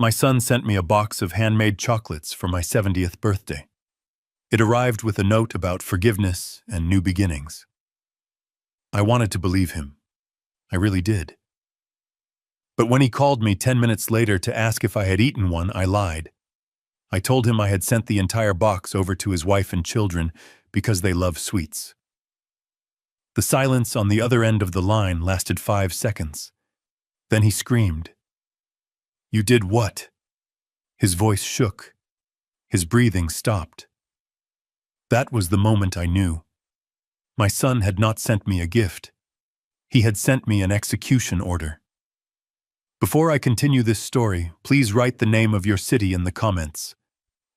My son sent me a box of handmade chocolates for my 70th birthday. It arrived with a note about forgiveness and new beginnings. I wanted to believe him. I really did. But when he called me 10 minutes later to ask if I had eaten one, I lied. I told him I had sent the entire box over to his wife and children because they love sweets. The silence on the other end of the line lasted 5 seconds. Then he screamed, "You did what?" His voice shook. His breathing stopped. That was the moment I knew. My son had not sent me a gift. He had sent me an execution order. Before I continue this story, please write the name of your city in the comments.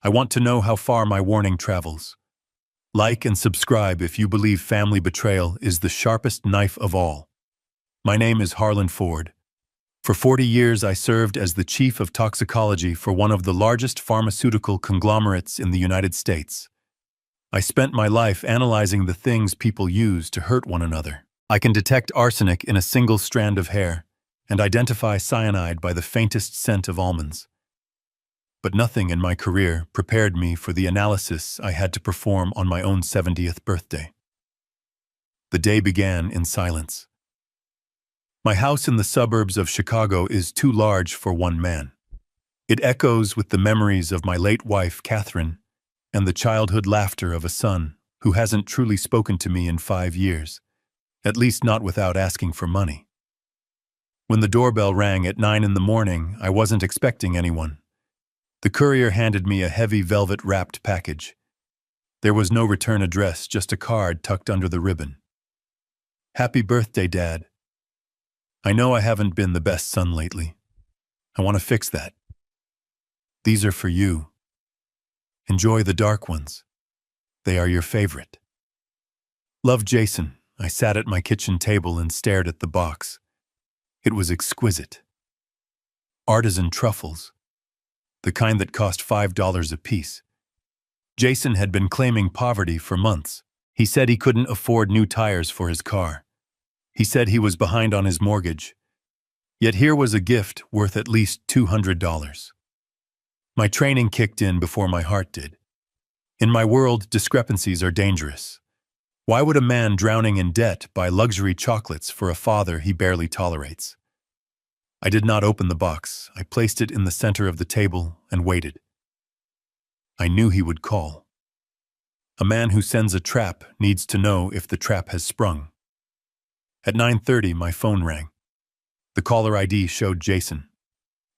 I want to know how far my warning travels. Like and subscribe if you believe family betrayal is the sharpest knife of all. My name is Harlan Ford. For 40 years, I served as the chief of toxicology for one of the largest pharmaceutical conglomerates in the United States. I spent my life analyzing the things people use to hurt one another. I can detect arsenic in a single strand of hair and identify cyanide by the faintest scent of almonds. But nothing in my career prepared me for the analysis I had to perform on my own 70th birthday. The day began in silence. My house in the suburbs of Chicago is too large for one man. It echoes with the memories of my late wife, Catherine, and the childhood laughter of a son who hasn't truly spoken to me in 5 years, at least not without asking for money. When the doorbell rang at 9 in the morning, I wasn't expecting anyone. The courier handed me a heavy velvet-wrapped package. There was no return address, just a card tucked under the ribbon. "Happy birthday, Dad. I know I haven't been the best son lately. I want to fix that. These are for you. Enjoy the dark ones. They are your favorite. Love, Jason." I sat at my kitchen table and stared at the box. It was exquisite. Artisan truffles. The kind that cost $5 a piece. Jason had been claiming poverty for months. He said he couldn't afford new tires for his car. He said he was behind on his mortgage. Yet here was a gift worth at least $200. My training kicked in before my heart did. In my world, discrepancies are dangerous. Why would a man drowning in debt buy luxury chocolates for a father he barely tolerates? I did not open the box. I placed it in the center of the table and waited. I knew he would call. A man who sends a trap needs to know if the trap has sprung. At 9:30, my phone rang. The caller ID showed Jason.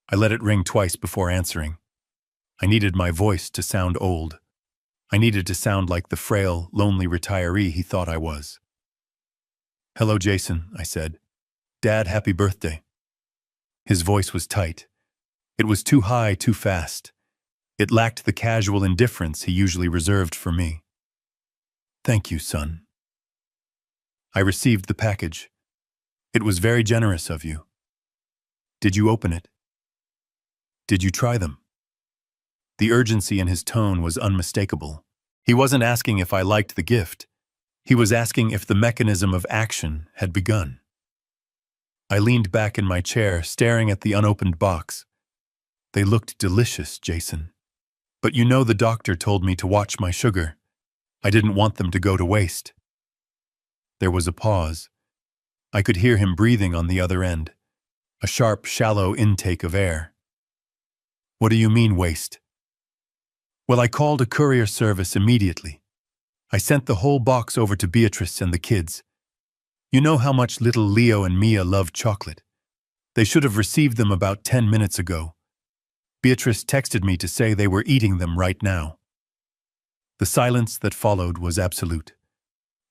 I let it ring twice before answering. I needed my voice to sound old. I needed to sound like the frail, lonely retiree he thought I was. "Hello, Jason," I said. "Dad, happy birthday." His voice was tight. It was too high, too fast. It lacked the casual indifference he usually reserved for me. "Thank you, son." I received the package. "It was very generous of you. Did you open it? Did you try them?" The urgency in his tone was unmistakable. He wasn't asking if I liked the gift. He was asking if the mechanism of action had begun. I leaned back in my chair, staring at the unopened box. "They looked delicious, Jason. But you know the doctor told me to watch my sugar. I didn't want them to go to waste." There was a pause. I could hear him breathing on the other end. A sharp, shallow intake of air. "What do you mean, waste?" "Well, I called a courier service immediately. I sent the whole box over to Beatrice and the kids. You know how much little Leo and Mia love chocolate. They should have received them about 10 minutes ago. Beatrice texted me to say they were eating them right now." The silence that followed was absolute.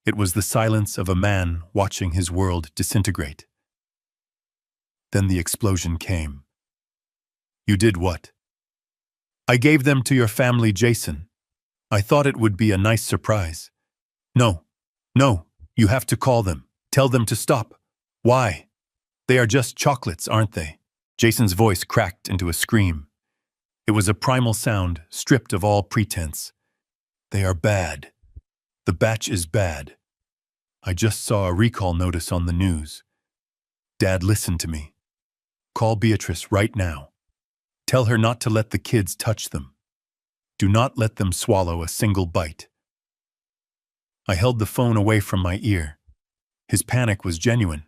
It was the silence of a man watching his world disintegrate. Then the explosion came. "You did what?" "I gave them to your family, Jason. I thought it would be a nice surprise." No, you have to call them. Tell them to stop." "Why? They are just chocolates, aren't they?" Jason's voice cracked into a scream. It was a primal sound, stripped of all pretense. "They are bad. The batch is bad. I just saw a recall notice on the news. Dad, listen to me. Call Beatrice right now. Tell her not to let the kids touch them. Do not let them swallow a single bite. I held the phone away from my ear. His panic was genuine,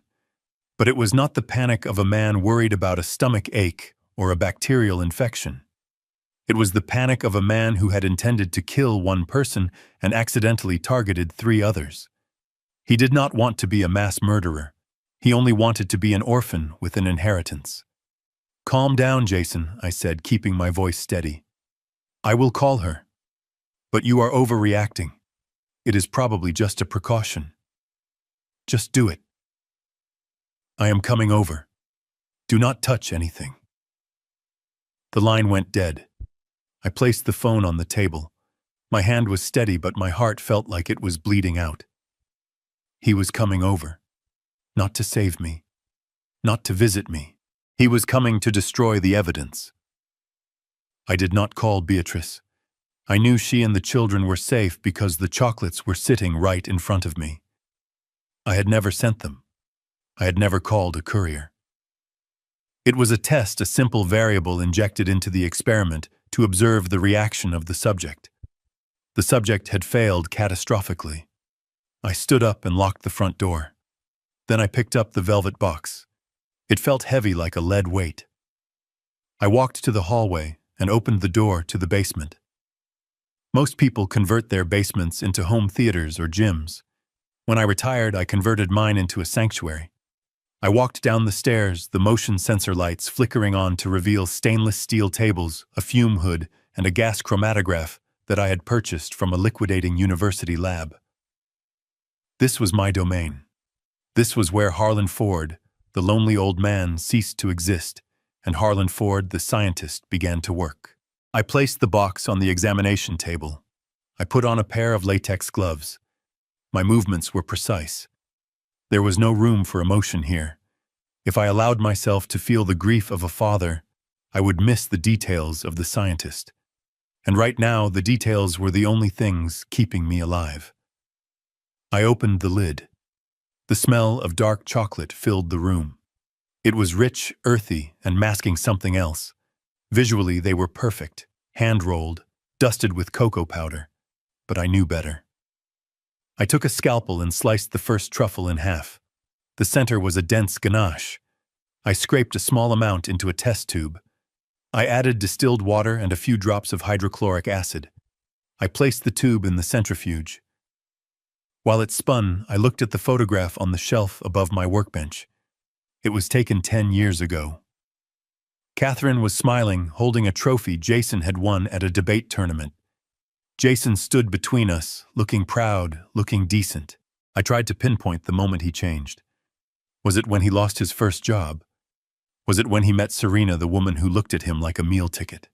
but it was not the panic of a man worried about a stomach ache or a bacterial infection. It was the panic of a man who had intended to kill one person and accidentally targeted 3 others. He did not want to be a mass murderer. He only wanted to be an orphan with an inheritance. Calm down, Jason, I said, keeping my voice steady. I will call her. But you are overreacting. It is probably just a precaution. Just do it. I am coming over. Do not touch anything. The line went dead. I placed the phone on the table. My hand was steady, but my heart felt like it was bleeding out. He was coming over. Not to save me. Not to visit me. He was coming to destroy the evidence. I did not call Beatrice. I knew she and the children were safe because the chocolates were sitting right in front of me. I had never sent them. I had never called a courier. It was a test, a simple variable injected into the experiment to observe the reaction of the subject. The subject had failed catastrophically. I stood up and locked the front door. Then I picked up the velvet box. It felt heavy like a lead weight. I walked to the hallway and opened the door to the basement. Most people convert their basements into home theaters or gyms. When I retired, I converted mine into a sanctuary. I walked down the stairs, the motion sensor lights flickering on to reveal stainless steel tables, a fume hood, and a gas chromatograph that I had purchased from a liquidating university lab. This was my domain. This was where Harlan Ford, the lonely old man, ceased to exist, and Harlan Ford, the scientist, began to work. I placed the box on the examination table. I put on a pair of latex gloves. My movements were precise. There was no room for emotion here. If I allowed myself to feel the grief of a father, I would miss the details of the scientist. And right now, the details were the only things keeping me alive. I opened the lid. The smell of dark chocolate filled the room. It was rich, earthy, and masking something else. Visually, they were perfect, hand-rolled, dusted with cocoa powder. But I knew better. I took a scalpel and sliced the first truffle in half. The center was a dense ganache. I scraped a small amount into a test tube. I added distilled water and a few drops of hydrochloric acid. I placed the tube in the centrifuge. While it spun, I looked at the photograph on the shelf above my workbench. It was taken 10 years ago. Catherine was smiling, holding a trophy Jason had won at a debate tournament. Jason stood between us, looking proud, looking decent. I tried to pinpoint the moment he changed. Was it when he lost his first job? Was it when he met Serena, the woman who looked at him like a meal ticket?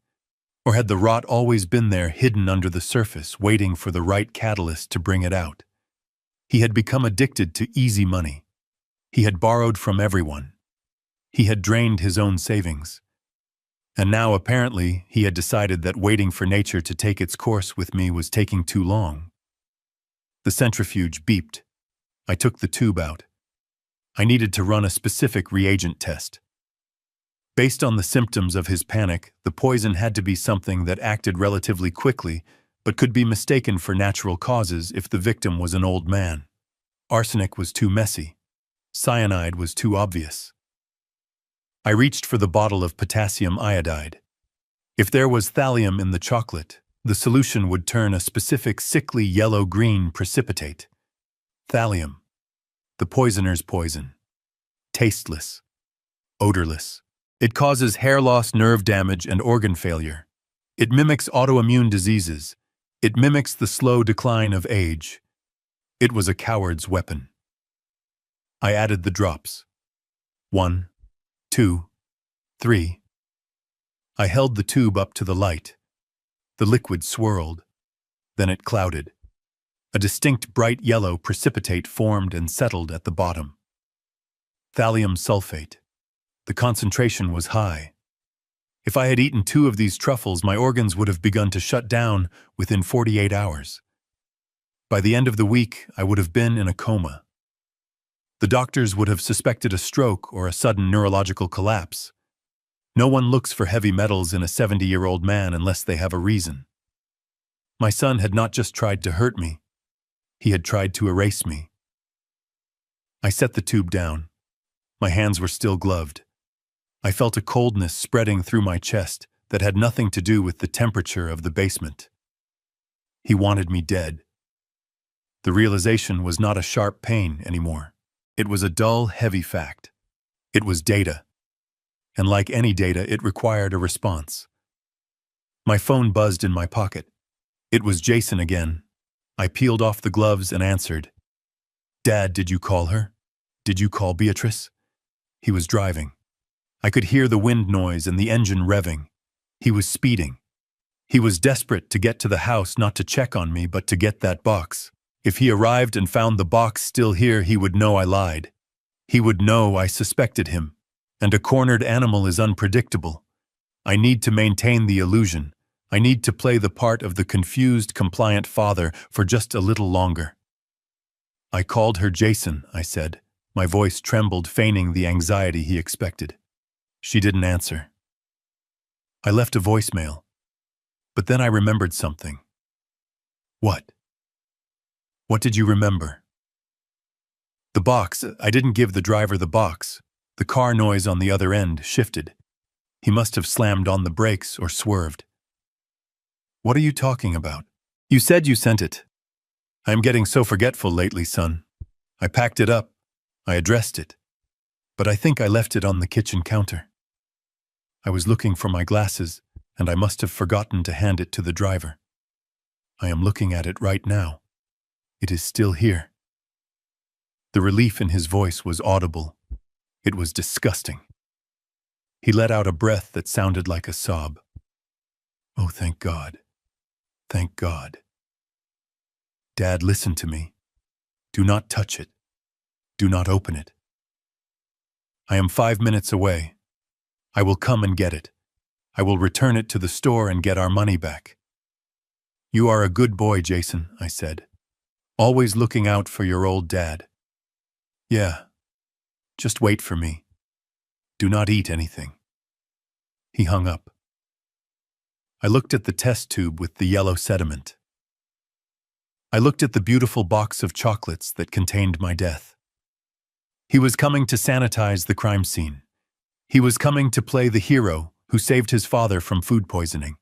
Or had the rot always been there, hidden under the surface, waiting for the right catalyst to bring it out? He had become addicted to easy money. He had borrowed from everyone. He had drained his own savings. And now, apparently, he had decided that waiting for nature to take its course with me was taking too long. The centrifuge beeped. I took the tube out. I needed to run a specific reagent test. Based on the symptoms of his panic, the poison had to be something that acted relatively quickly, but could be mistaken for natural causes if the victim was an old man. Arsenic was too messy. Cyanide was too obvious. I reached for the bottle of potassium iodide. If there was thallium in the chocolate, the solution would turn a specific sickly yellow-green precipitate. Thallium, the poisoner's poison. Tasteless. Odorless. It causes hair loss, nerve damage, and organ failure. It mimics autoimmune diseases. It mimics the slow decline of age. It was a coward's weapon. I added the drops. 1, 2, 3. I held the tube up to the light. The liquid swirled. Then it clouded. A distinct bright yellow precipitate formed and settled at the bottom. Thallium sulfate. The concentration was high. If I had eaten 2 of these truffles, my organs would have begun to shut down within 48 hours. By the end of the week, I would have been in a coma. The doctors would have suspected a stroke or a sudden neurological collapse. No one looks for heavy metals in a 70-year-old man unless they have a reason. My son had not just tried to hurt me, he had tried to erase me. I set the tube down. My hands were still gloved. I felt a coldness spreading through my chest that had nothing to do with the temperature of the basement. He wanted me dead. The realization was not a sharp pain anymore. It was a dull, heavy fact. It was data. And like any data, it required a response. My phone buzzed in my pocket. It was Jason again. I peeled off the gloves and answered. "Dad, did you call her? Did you call Beatrice?" He was driving. I could hear the wind noise and the engine revving. He was speeding. He was desperate to get to the house, not to check on me, but to get that box. If he arrived and found the box still here, he would know I lied. He would know I suspected him. And a cornered animal is unpredictable. I need to maintain the illusion. I need to play the part of the confused, compliant father for just a little longer. "I called her Jason," I said. My voice trembled, feigning the anxiety he expected. She didn't answer. I left a voicemail. But then I remembered something. What? What did you remember? The box. I didn't give the driver the box. The car noise on the other end shifted. He must have slammed on the brakes or swerved. What are you talking about? You said you sent it. I am getting so forgetful lately, son. I packed it up. I addressed it. But I think I left it on the kitchen counter. I was looking for my glasses, and I must have forgotten to hand it to the driver. I am looking at it right now. It is still here. The relief in his voice was audible. It was disgusting. He let out a breath that sounded like a sob. Oh, thank God. Thank God. Dad, listen to me. Do not touch it. Do not open it. I am 5 minutes away. I will come and get it. I will return it to the store and get our money back. You are a good boy, Jason, I said. Always looking out for your old dad. Yeah. Just wait for me. Do not eat anything. He hung up. I looked at the test tube with the yellow sediment. I looked at the beautiful box of chocolates that contained my death. He was coming to sanitize the crime scene. He was coming to play the hero who saved his father from food poisoning.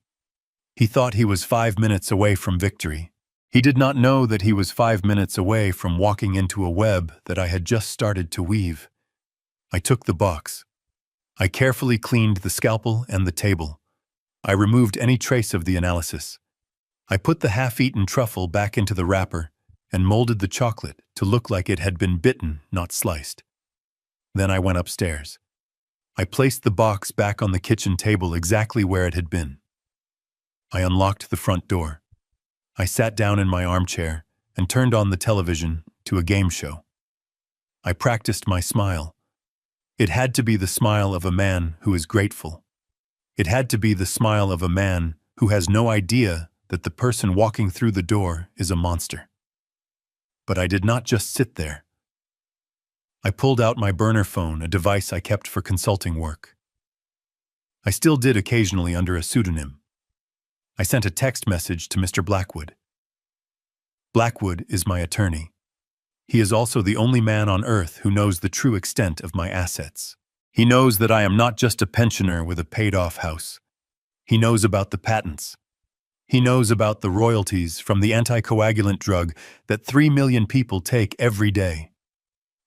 He thought he was 5 minutes away from victory. He did not know that he was 5 minutes away from walking into a web that I had just started to weave. I took the box. I carefully cleaned the scalpel and the table. I removed any trace of the analysis. I put the half-eaten truffle back into the wrapper and molded the chocolate to look like it had been bitten, not sliced. Then I went upstairs. I placed the box back on the kitchen table exactly where it had been. I unlocked the front door. I sat down in my armchair and turned on the television to a game show. I practiced my smile. It had to be the smile of a man who is grateful. It had to be the smile of a man who has no idea that the person walking through the door is a monster. But I did not just sit there. I pulled out my burner phone, a device I kept for consulting work. I still did occasionally under a pseudonym. I sent a text message to Mr. Blackwood. Blackwood is my attorney. He is also the only man on earth who knows the true extent of my assets. He knows that I am not just a pensioner with a paid-off house. He knows about the patents. He knows about the royalties from the anticoagulant drug that 3 million people take every day.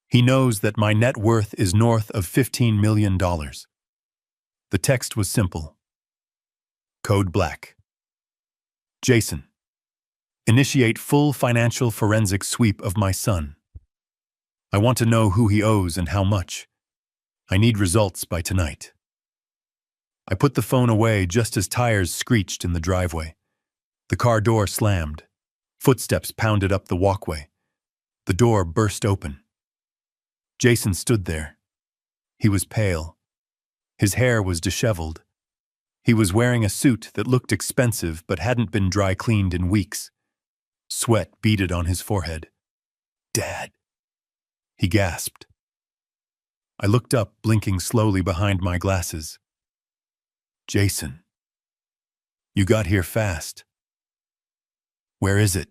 He knows that my net worth is north of $15 million. The text was simple. Code Black. Jason. Initiate full financial forensic sweep of my son. I want to know who he owes and how much. I need results by tonight. I put the phone away just as tires screeched in the driveway. The car door slammed. Footsteps pounded up the walkway. The door burst open. Jason stood there. He was pale. His hair was disheveled. He was wearing a suit that looked expensive but hadn't been dry cleaned in weeks. Sweat beaded on his forehead. "Dad," he gasped. I looked up, blinking slowly behind my glasses. Jason, you got here fast. Where is it?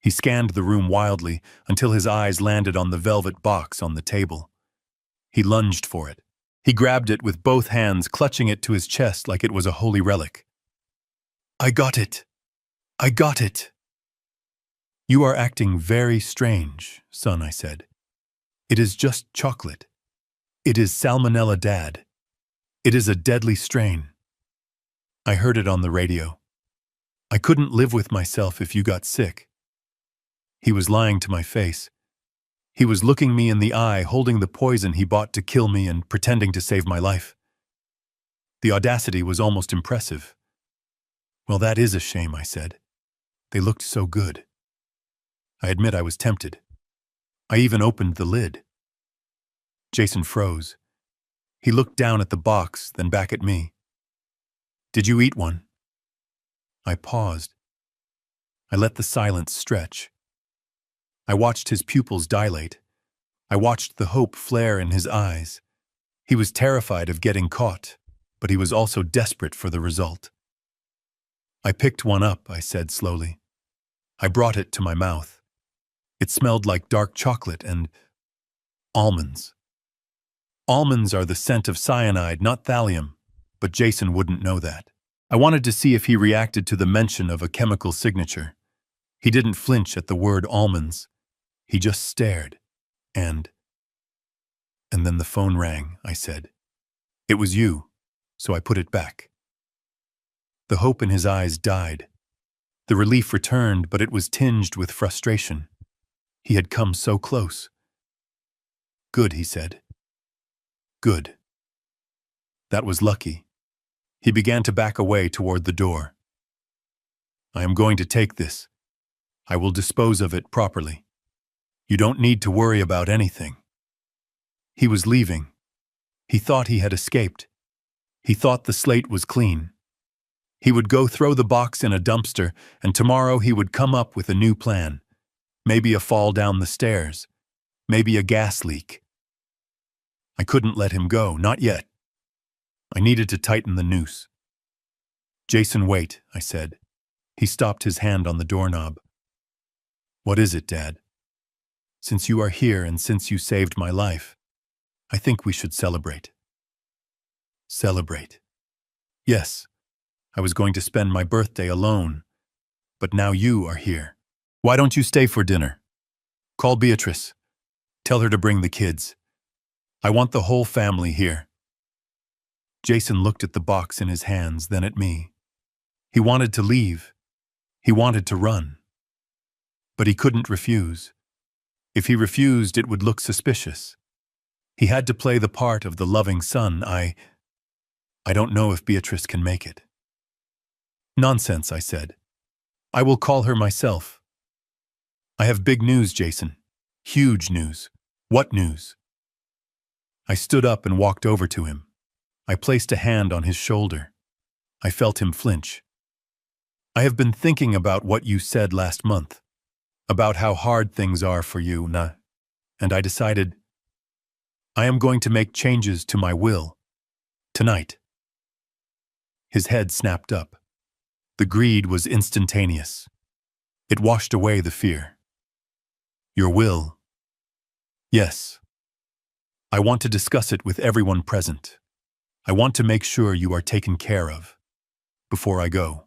He scanned the room wildly until his eyes landed on the velvet box on the table. He lunged for it. He grabbed it with both hands, clutching it to his chest like it was a holy relic. I got it! I got it! You are acting very strange, son, I said. It is just chocolate. It is Salmonella, Dad. It is a deadly strain. I heard it on the radio. I couldn't live with myself if you got sick. He was lying to my face. He was looking me in the eye, holding the poison he bought to kill me and pretending to save my life. The audacity was almost impressive. Well, that is a shame, I said. They looked so good. I admit I was tempted. I even opened the lid. Jason froze. He looked down at the box, then back at me. Did you eat one? I paused. I let the silence stretch. I watched his pupils dilate. I watched the hope flare in his eyes. He was terrified of getting caught, but he was also desperate for the result. I picked one up, I said slowly. I brought it to my mouth. It smelled like dark chocolate and almonds. Almonds are the scent of cyanide, not thallium, but Jason wouldn't know that. I wanted to see if he reacted to the mention of a chemical signature. He didn't flinch at the word almonds. He just stared. And then the phone rang, I said. It was you, so I put it back. The hope in his eyes died. The relief returned, but it was tinged with frustration. He had come so close. Good, he said. Good. That was lucky. He began to back away toward the door. I am going to take this. I will dispose of it properly. You don't need to worry about anything. He was leaving. He thought he had escaped. He thought the slate was clean. He would go throw the box in a dumpster, and tomorrow he would come up with a new plan. Maybe a fall down the stairs. Maybe a gas leak. I couldn't let him go, not yet. I needed to tighten the noose. Jason, wait, I said. He stopped his hand on the doorknob. What is it, Dad? Since you are here and since you saved my life, I think we should celebrate. Celebrate? Yes. I was going to spend my birthday alone, but now you are here. Why don't you stay for dinner? Call Beatrice. Tell her to bring the kids. I want the whole family here. Jason looked at the box in his hands, then at me. He wanted to leave. He wanted to run. But he couldn't refuse. If he refused, it would look suspicious. He had to play the part of the loving son. I don't know if Beatrice can make it. Nonsense, I said. I will call her myself. I have big news, Jason. Huge news. What news? I stood up and walked over to him. I placed a hand on his shoulder. I felt him flinch. I have been thinking about what you said last month, about how hard things are for you, and I decided I am going to make changes to my will. Tonight. His head snapped up. The greed was instantaneous. It washed away the fear. Your will? Yes. I want to discuss it with everyone present. I want to make sure you are taken care of. Before I go.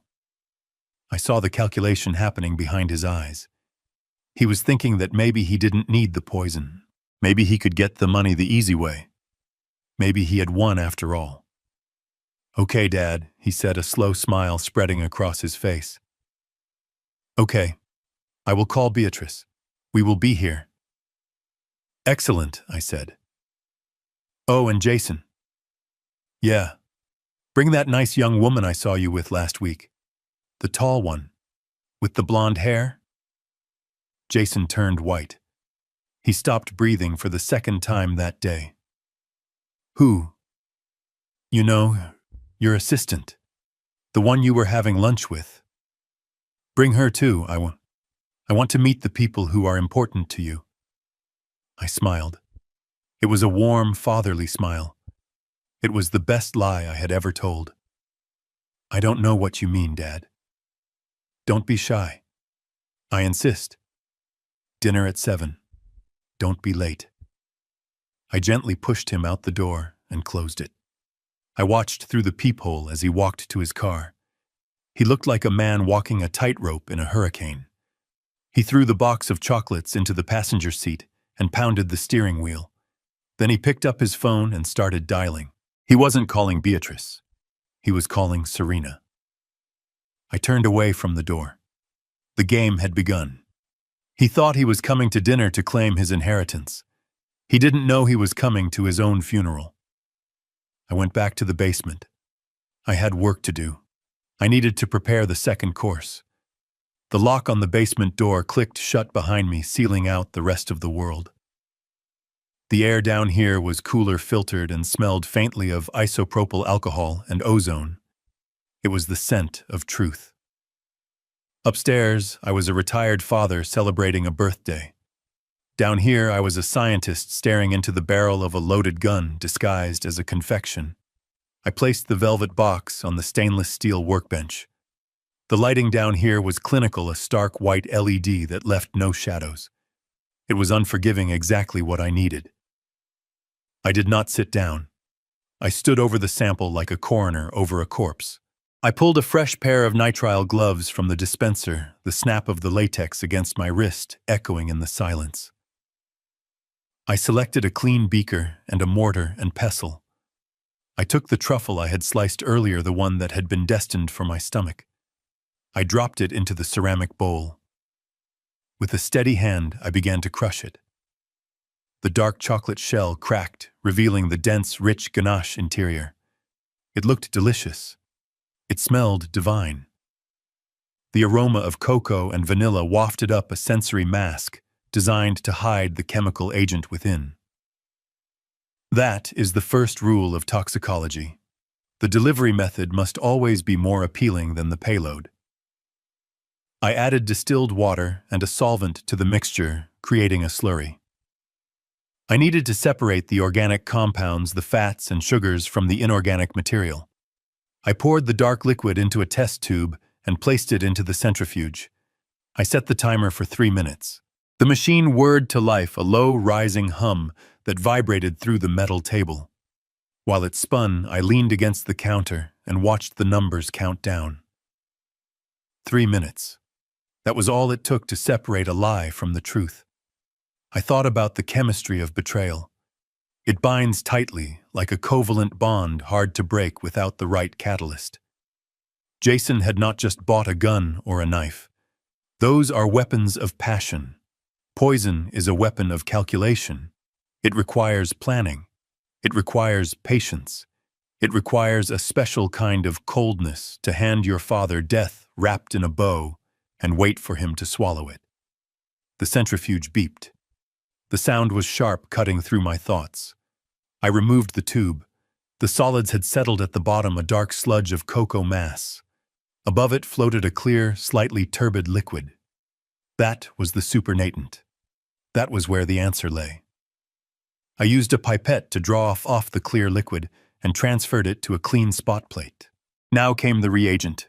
I saw the calculation happening behind his eyes. He was thinking that maybe he didn't need the poison. Maybe he could get the money the easy way. Maybe he had won after all. Okay, Dad, he said, a slow smile spreading across his face. Okay. I will call Beatrice. We will be here. Excellent, I said. Oh, and Jason. Yeah. Bring that nice young woman I saw you with last week. The tall one. With the blonde hair. Jason turned white. He stopped breathing for the second time that day. Who? You know, your assistant. The one you were having lunch with. Bring her too. I want to meet the people who are important to you. I smiled. It was a warm, fatherly smile. It was the best lie I had ever told. I don't know what you mean, Dad. Don't be shy. I insist. Dinner at 7. Don't be late. I gently pushed him out the door and closed it. I watched through the peephole as he walked to his car. He looked like a man walking a tightrope in a hurricane. He threw the box of chocolates into the passenger seat and pounded the steering wheel. Then he picked up his phone and started dialing. He wasn't calling Beatrice. He was calling Serena. I turned away from the door. The game had begun. He thought he was coming to dinner to claim his inheritance. He didn't know he was coming to his own funeral. I went back to the basement. I had work to do. I needed to prepare the second course. The lock on the basement door clicked shut behind me, sealing out the rest of the world. The air down here was cooler filtered and smelled faintly of isopropyl alcohol and ozone. It was the scent of truth. Upstairs, I was a retired father celebrating a birthday. Down here, I was a scientist staring into the barrel of a loaded gun disguised as a confection. I placed the velvet box on the stainless steel workbench. The lighting down here was clinical, a stark white LED that left no shadows. It was unforgiving, exactly what I needed. I did not sit down. I stood over the sample like a coroner over a corpse. I pulled a fresh pair of nitrile gloves from the dispenser, the snap of the latex against my wrist echoing in the silence. I selected a clean beaker and a mortar and pestle. I took the truffle I had sliced earlier, the one that had been destined for my stomach. I dropped it into the ceramic bowl. With a steady hand, I began to crush it. The dark chocolate shell cracked, revealing the dense, rich ganache interior. It looked delicious. It smelled divine. The aroma of cocoa and vanilla wafted up a sensory mask designed to hide the chemical agent within. That is the first rule of toxicology. The delivery method must always be more appealing than the payload. I added distilled water and a solvent to the mixture, creating a slurry. I needed to separate the organic compounds, the fats and sugars, from the inorganic material. I poured the dark liquid into a test tube and placed it into the centrifuge. I set the timer for 3 minutes. The machine whirred to life, a low, rising hum that vibrated through the metal table. While it spun, I leaned against the counter and watched the numbers count down. 3 minutes. That was all it took to separate a lie from the truth. I thought about the chemistry of betrayal. It binds tightly, like a covalent bond hard to break without the right catalyst. Jason had not just bought a gun or a knife. Those are weapons of passion. Poison is a weapon of calculation. It requires planning. It requires patience. It requires a special kind of coldness to hand your father death wrapped in a bow and wait for him to swallow it. The centrifuge beeped. The sound was sharp, cutting through my thoughts. I removed the tube. The solids had settled at the bottom, a dark sludge of cocoa mass. Above it floated a clear, slightly turbid liquid. That was the supernatant. That was where the answer lay. I used a pipette to draw off the clear liquid and transferred it to a clean spot plate. Now came the reagent.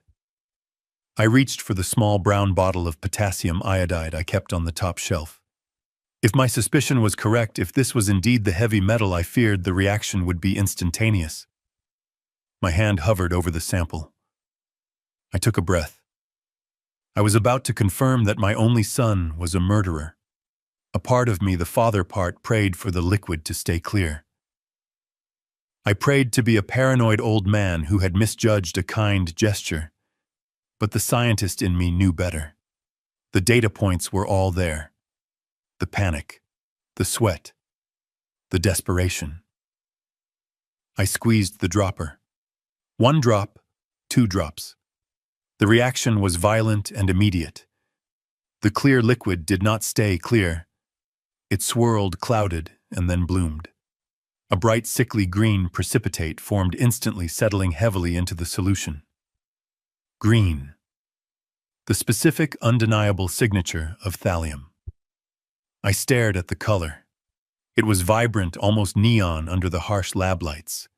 I reached for the small brown bottle of potassium iodide I kept on the top shelf. If my suspicion was correct, if this was indeed the heavy metal I feared, the reaction would be instantaneous. My hand hovered over the sample. I took a breath. I was about to confirm that my only son was a murderer. A part of me, the father part, prayed for the liquid to stay clear. I prayed to be a paranoid old man who had misjudged a kind gesture. But the scientist in me knew better. The data points were all there. The panic, the sweat, the desperation. I squeezed the dropper. 1 drop, 2 drops. The reaction was violent and immediate. The clear liquid did not stay clear. It swirled, clouded, and then bloomed. A bright, sickly green precipitate formed instantly, settling heavily into the solution. Green. The specific, undeniable signature of thallium. I stared at the color. It was vibrant, almost neon under the harsh lab lights.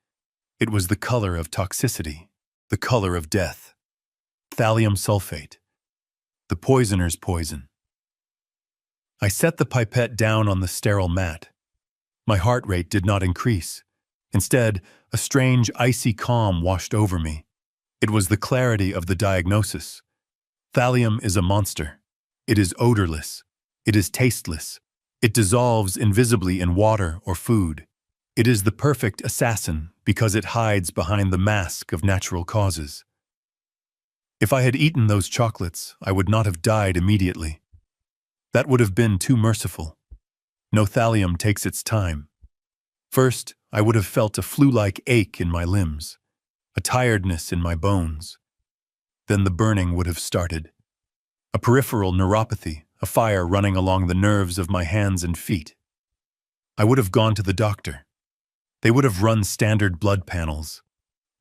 It was the color of toxicity, the color of death. Thallium sulfate, the poisoner's poison. I set the pipette down on the sterile mat. My heart rate did not increase. Instead, a strange, icy calm washed over me. It was the clarity of the diagnosis. Thallium is a monster. It is odorless. It is tasteless. It dissolves invisibly in water or food. It is the perfect assassin because it hides behind the mask of natural causes. If I had eaten those chocolates, I would not have died immediately. That would have been too merciful. No, thallium takes its time. First, I would have felt a flu-like ache in my limbs, a tiredness in my bones. Then the burning would have started. A peripheral neuropathy, a fire running along the nerves of my hands and feet. I would have gone to the doctor. They would have run standard blood panels.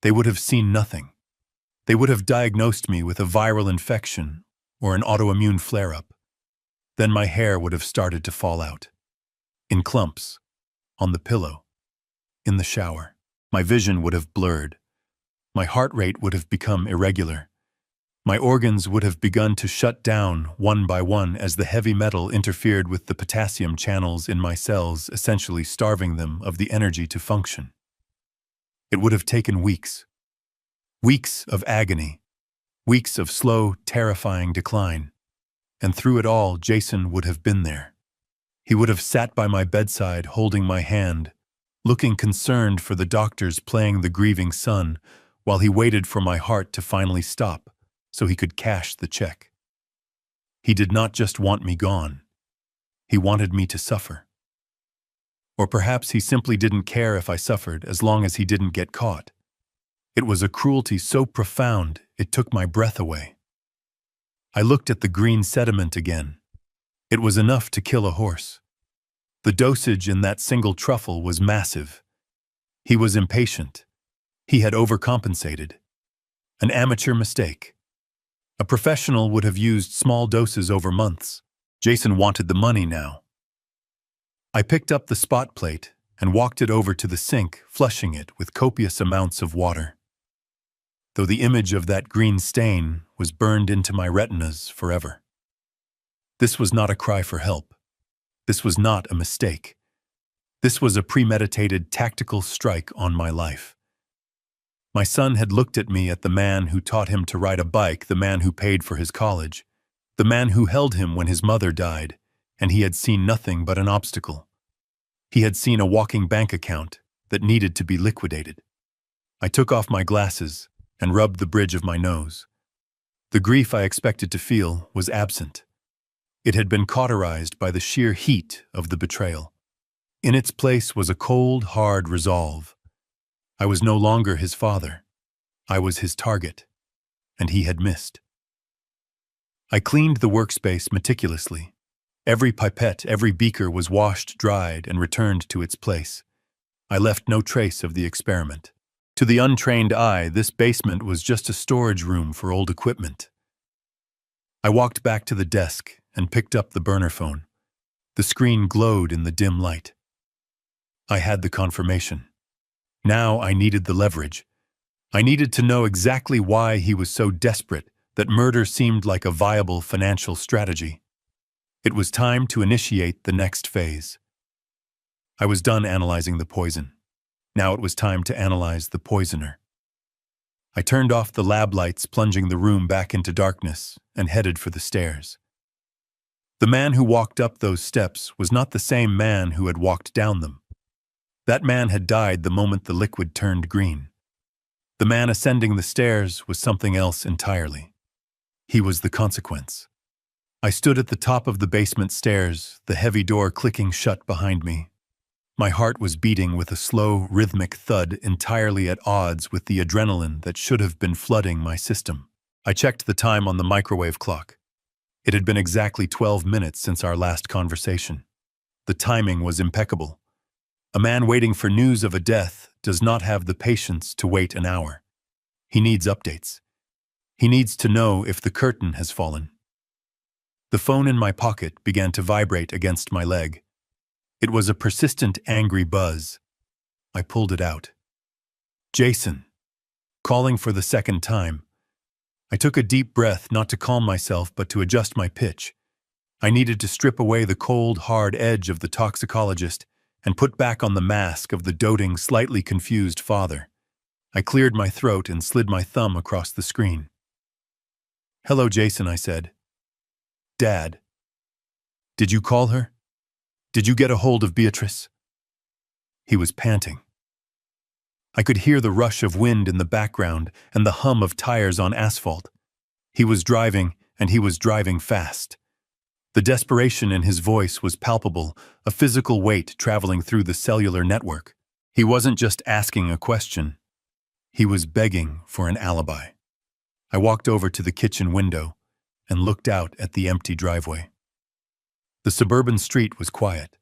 They would have seen nothing. They would have diagnosed me with a viral infection or an autoimmune flare-up. Then my hair would have started to fall out. In clumps. On the pillow. In the shower. My vision would have blurred. My heart rate would have become irregular. My organs would have begun to shut down one by one as the heavy metal interfered with the potassium channels in my cells, essentially starving them of the energy to function. It would have taken weeks. Weeks of agony. Weeks of slow, terrifying decline. And through it all, Jason would have been there. He would have sat by my bedside, holding my hand, looking concerned for the doctors playing the grieving son, while he waited for my heart to finally stop so he could cash the check. He did not just want me gone. He wanted me to suffer. Or perhaps he simply didn't care if I suffered as long as he didn't get caught. It was a cruelty so profound it took my breath away. I looked at the green sediment again. It was enough to kill a horse. The dosage in that single truffle was massive. He was impatient. He had overcompensated. An amateur mistake. A professional would have used small doses over months. Jason wanted the money now. I picked up the spot plate and walked it over to the sink, flushing it with copious amounts of water. Though the image of that green stain was burned into my retinas forever. This was not a cry for help. This was not a mistake. This was a premeditated tactical strike on my life. My son had looked at me, at the man who taught him to ride a bike, the man who paid for his college, the man who held him when his mother died, and he had seen nothing but an obstacle. He had seen a walking bank account that needed to be liquidated. I took off my glasses and rubbed the bridge of my nose. The grief I expected to feel was absent. It had been cauterized by the sheer heat of the betrayal. In its place was a cold, hard resolve. I was no longer his father. I was his target, and he had missed. I cleaned the workspace meticulously. Every pipette, every beaker was washed, dried, and returned to its place. I left no trace of the experiment. To the untrained eye, this basement was just a storage room for old equipment. I walked back to the desk and picked up the burner phone. The screen glowed in the dim light. I had the confirmation. Now I needed the leverage. I needed to know exactly why he was so desperate that murder seemed like a viable financial strategy. It was time to initiate the next phase. I was done analyzing the poison. Now it was time to analyze the poisoner. I turned off the lab lights, plunging the room back into darkness, and headed for the stairs. The man who walked up those steps was not the same man who had walked down them. That man had died the moment the liquid turned green. The man ascending the stairs was something else entirely. He was the consequence. I stood at the top of the basement stairs, the heavy door clicking shut behind me. My heart was beating with a slow, rhythmic thud entirely at odds with the adrenaline that should have been flooding my system. I checked the time on the microwave clock. It had been exactly 12 minutes since our last conversation. The timing was impeccable. A man waiting for news of a death does not have the patience to wait an hour. He needs updates. He needs to know if the curtain has fallen. The phone in my pocket began to vibrate against my leg. It was a persistent, angry buzz. I pulled it out. Jason, calling for the second time. I took a deep breath, not to calm myself, but to adjust my pitch. I needed to strip away the cold, hard edge of the toxicologist and put back on the mask of the doting, slightly confused father. I cleared my throat and slid my thumb across the screen. "Hello, Jason," I said. "Dad. Did you call her? Did you get a hold of Beatrice?" He was panting. I could hear the rush of wind in the background and the hum of tires on asphalt. He was driving, and he was driving fast. The desperation in his voice was palpable, a physical weight traveling through the cellular network. He wasn't just asking a question. He was begging for an alibi. I walked over to the kitchen window and looked out at the empty driveway. The suburban street was quiet.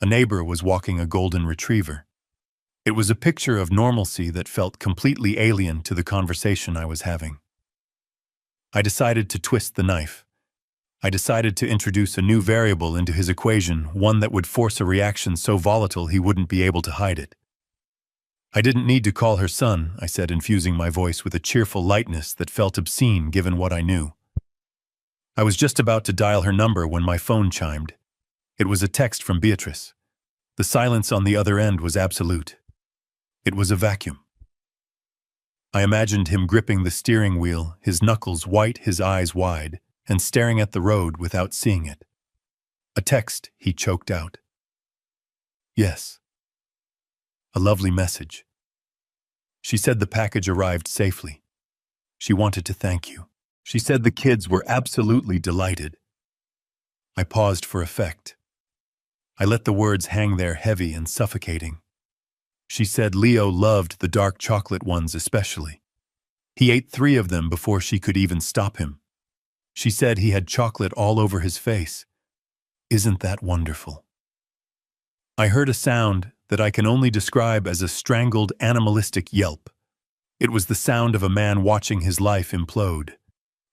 A neighbor was walking a golden retriever. It was a picture of normalcy that felt completely alien to the conversation I was having. I decided to twist the knife. I decided to introduce a new variable into his equation, one that would force a reaction so volatile he wouldn't be able to hide it. "I didn't need to call her son," I said, infusing my voice with a cheerful lightness that felt obscene given what I knew. I was just about to dial her number when my phone chimed. It was a text from Beatrice. The silence on the other end was absolute. It was a vacuum. I imagined him gripping the steering wheel, his knuckles white, his eyes wide, and staring at the road without seeing it. "A text," he choked out. "Yes. A lovely message. She said the package arrived safely. She wanted to thank you. She said the kids were absolutely delighted." I paused for effect. I let the words hang there heavy and suffocating. She said Leo loved the dark chocolate ones especially. He ate 3 of them before she could even stop him. She said he had chocolate all over his face. Isn't that wonderful? I heard a sound that I can only describe as a strangled animalistic yelp. It was the sound of a man watching his life implode.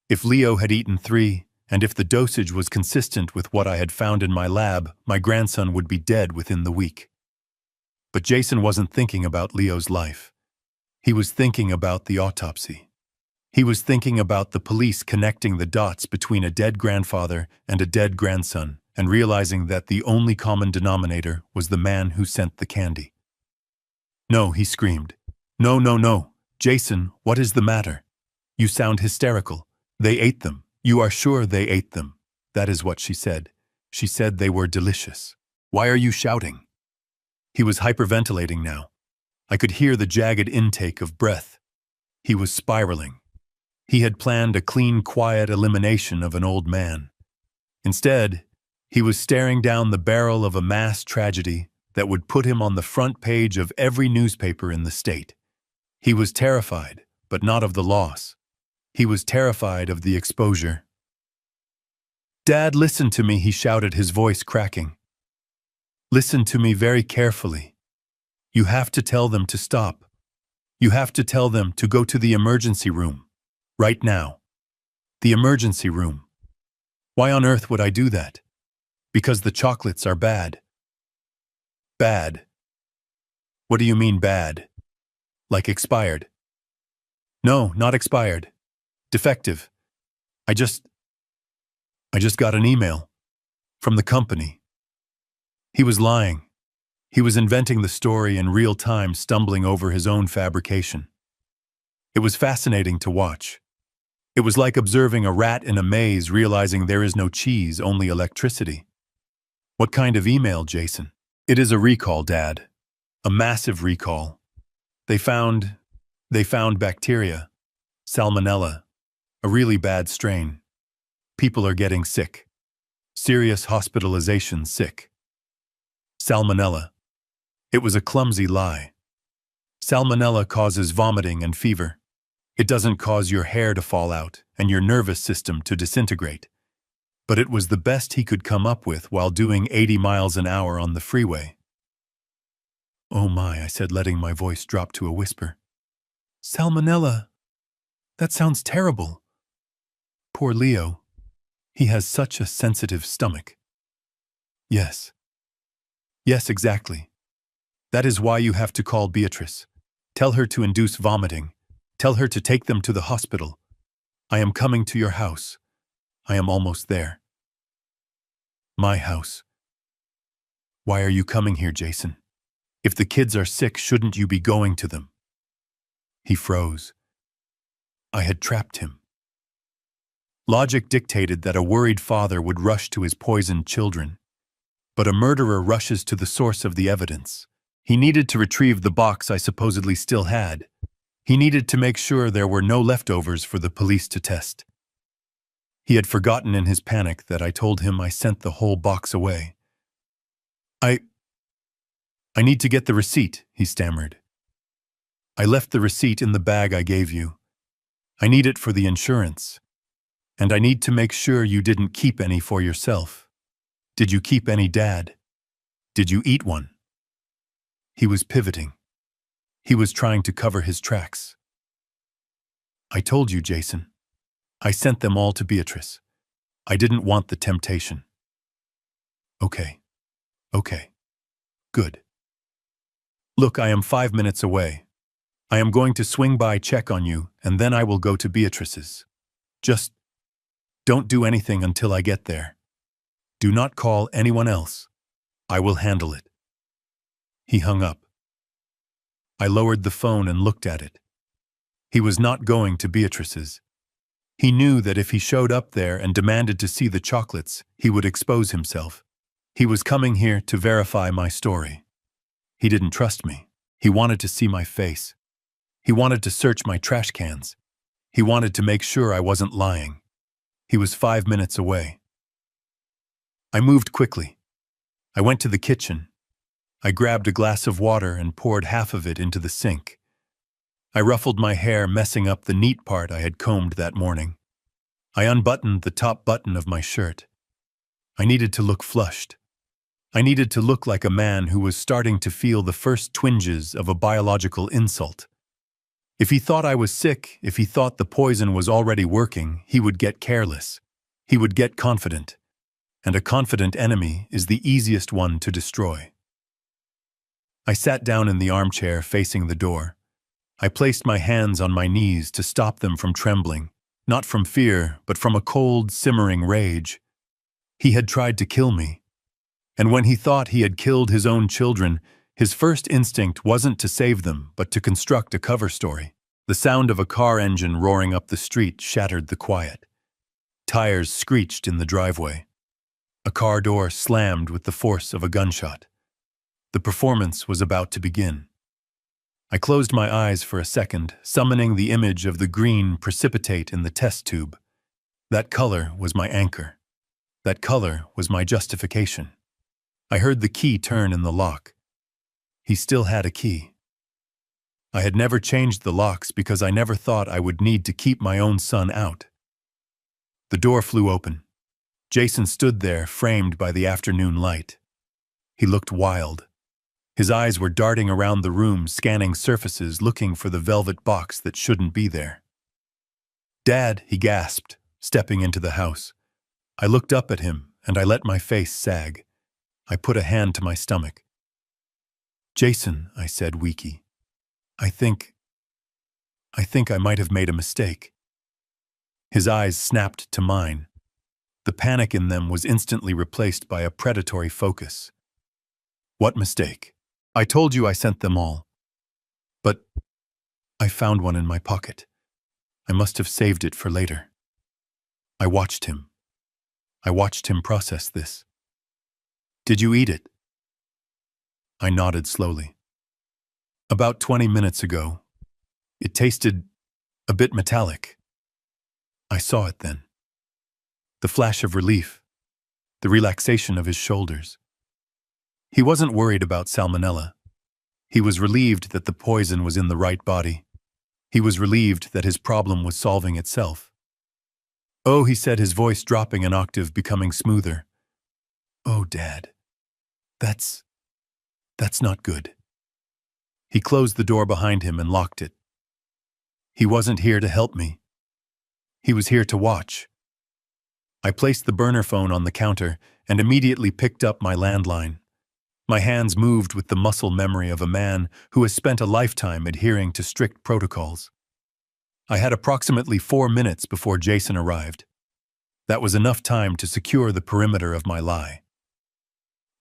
If Leo had eaten 3, and if the dosage was consistent with what I had found in my lab, my grandson would be dead within the week. But Jason wasn't thinking about Leo's life. He was thinking about the autopsy. He was thinking about the police connecting the dots between a dead grandfather and a dead grandson, and realizing that the only common denominator was the man who sent the candy. "No," he screamed. "No, no, no. Jason, what is the matter? You sound hysterical. They ate them. You are sure they ate them." That is what she said. She said they were delicious. "Why are you shouting?" He was hyperventilating now. I could hear the jagged intake of breath. He was spiraling. He had planned a clean, quiet elimination of an old man. Instead, he was staring down the barrel of a mass tragedy that would put him on the front page of every newspaper in the state. He was terrified, but not of the loss. He was terrified of the exposure. "Dad, listen to me," he shouted, his voice cracking. "Listen to me very carefully. You have to tell them to stop. You have to tell them to go to the emergency room. Right now. The emergency room. Why on earth would I do that? Because the chocolates are bad." "Bad? What do you mean bad? Like expired?" "No, not expired. Defective. I just got an email. From the company." He was lying. He was inventing the story in real time, stumbling over his own fabrication. It was fascinating to watch. It was like observing a rat in a maze, realizing there is no cheese, only electricity. "What kind of email, Jason?" "It is a recall, Dad. A massive recall. They found bacteria. Salmonella. A really bad strain. People are getting sick. Serious hospitalization sick. Salmonella." It was a clumsy lie. Salmonella causes vomiting and fever. It doesn't cause your hair to fall out and your nervous system to disintegrate. But it was the best he could come up with while doing 80 miles an hour on the freeway. "Oh my," I said, letting my voice drop to a whisper. "Salmonella? That sounds terrible. Poor Leo. He has such a sensitive stomach." "Yes. Yes, exactly. That is why you have to call Beatrice. Tell her to induce vomiting. Tell her to take them to the hospital. I am coming to your house. I am almost there. My house. Why are you coming here, Jason? If the kids are sick, shouldn't you be going to them? He froze. I had trapped him. Logic dictated that a worried father would rush to his poisoned children. But a murderer rushes to the source of the evidence. He needed to retrieve the box I supposedly still had. He needed to make sure there were no leftovers for the police to test. He had forgotten in his panic that I told him I sent the whole box away. I need to get the receipt, he stammered. I left the receipt in the bag I gave you. I need it for the insurance. And I need to make sure you didn't keep any for yourself. Did you keep any, Dad? Did you eat one? He was pivoting. He was trying to cover his tracks. I told you, Jason. I sent them all to Beatrice. I didn't want the temptation. Okay. Good. Look, I am 5 minutes away. I am going to swing by, check on you, and then I will go to Beatrice's. Just don't do anything until I get there. Do not call anyone else. I will handle it. He hung up. I lowered the phone and looked at it. He was not going to Beatrice's. He knew that if he showed up there and demanded to see the chocolates, he would expose himself. He was coming here to verify my story. He didn't trust me. He wanted to see my face. He wanted to search my trash cans. He wanted to make sure I wasn't lying. He was 5 minutes away. I moved quickly. I went to the kitchen. I grabbed a glass of water and poured half of it into the sink. I ruffled my hair, messing up the neat part I had combed that morning. I unbuttoned the top button of my shirt. I needed to look flushed. I needed to look like a man who was starting to feel the first twinges of a biological insult. If he thought I was sick, if he thought the poison was already working, he would get careless. He would get confident. And a confident enemy is the easiest one to destroy. I sat down in the armchair facing the door. I placed my hands on my knees to stop them from trembling, not from fear, but from a cold, simmering rage. He had tried to kill me. And when he thought he had killed his own children, his first instinct wasn't to save them, but to construct a cover story. The sound of a car engine roaring up the street shattered the quiet. Tires screeched in the driveway. A car door slammed with the force of a gunshot. The performance was about to begin. I closed my eyes for a second, summoning the image of the green precipitate in the test tube. That color was my anchor. That color was my justification. I heard the key turn in the lock. He still had a key. I had never changed the locks because I never thought I would need to keep my own son out. The door flew open. Jason stood there, framed by the afternoon light. He looked wild. His eyes were darting around the room, scanning surfaces, looking for the velvet box that shouldn't be there. "Dad," he gasped, stepping into the house. I looked up at him, and I let my face sag. I put a hand to my stomach. "Jason," I said, weaky. I think I might have made a mistake." His eyes snapped to mine. The panic in them was instantly replaced by a predatory focus. "What mistake? I told you I sent them all." "But I found one in my pocket. I must have saved it for later." I watched him. I watched him process this. "Did you eat it?" I nodded slowly. "About 20 minutes ago. It tasted a bit metallic." I saw it then. The flash of relief, the relaxation of his shoulders. He wasn't worried about salmonella. He was relieved that the poison was in the right body. He was relieved that his problem was solving itself. "Oh," he said, his voice dropping an octave, becoming smoother. "Oh, Dad, that's not good." He closed the door behind him and locked it. He wasn't here to help me. He was here to watch. I placed the burner phone on the counter and immediately picked up my landline. My hands moved with the muscle memory of a man who has spent a lifetime adhering to strict protocols. I had approximately 4 minutes before Jason arrived. That was enough time to secure the perimeter of my lie.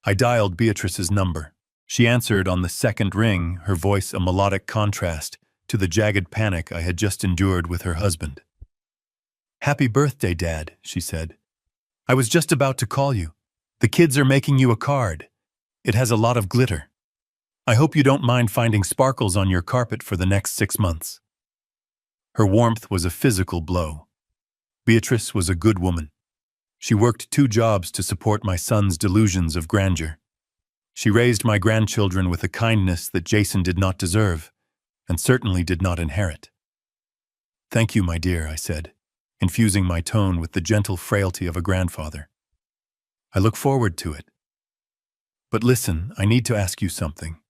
I dialed Beatrice's number. She answered on the second ring, her voice a melodic contrast to the jagged panic I had just endured with her husband. "Happy birthday, Dad," she said. "I was just about to call you. The kids are making you a card. It has a lot of glitter. I hope you don't mind finding sparkles on your carpet for the next 6 months." Her warmth was a physical blow. Beatrice was a good woman. She worked 2 jobs to support my son's delusions of grandeur. She raised my grandchildren with a kindness that Jason did not deserve, and certainly did not inherit. "Thank you, my dear," I said, infusing my tone with the gentle frailty of a grandfather. "I look forward to it. But listen, I need to ask you something.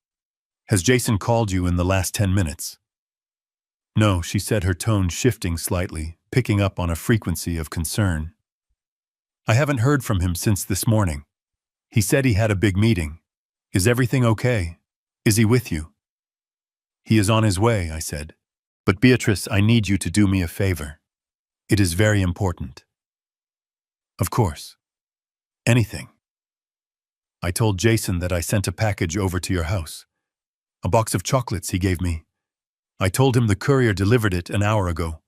Has Jason called you in the last 10 minutes? "No," she said, her tone shifting slightly, picking up on a frequency of concern. "I haven't heard from him since this morning. He said he had a big meeting. Is everything okay? Is he with you?" "He is on his way," I said. "But Beatrice, I need you to do me a favor. It is very important." "Of course. Anything." "I told Jason that I sent a package over to your house. A box of chocolates he gave me. I told him the courier delivered it an hour ago."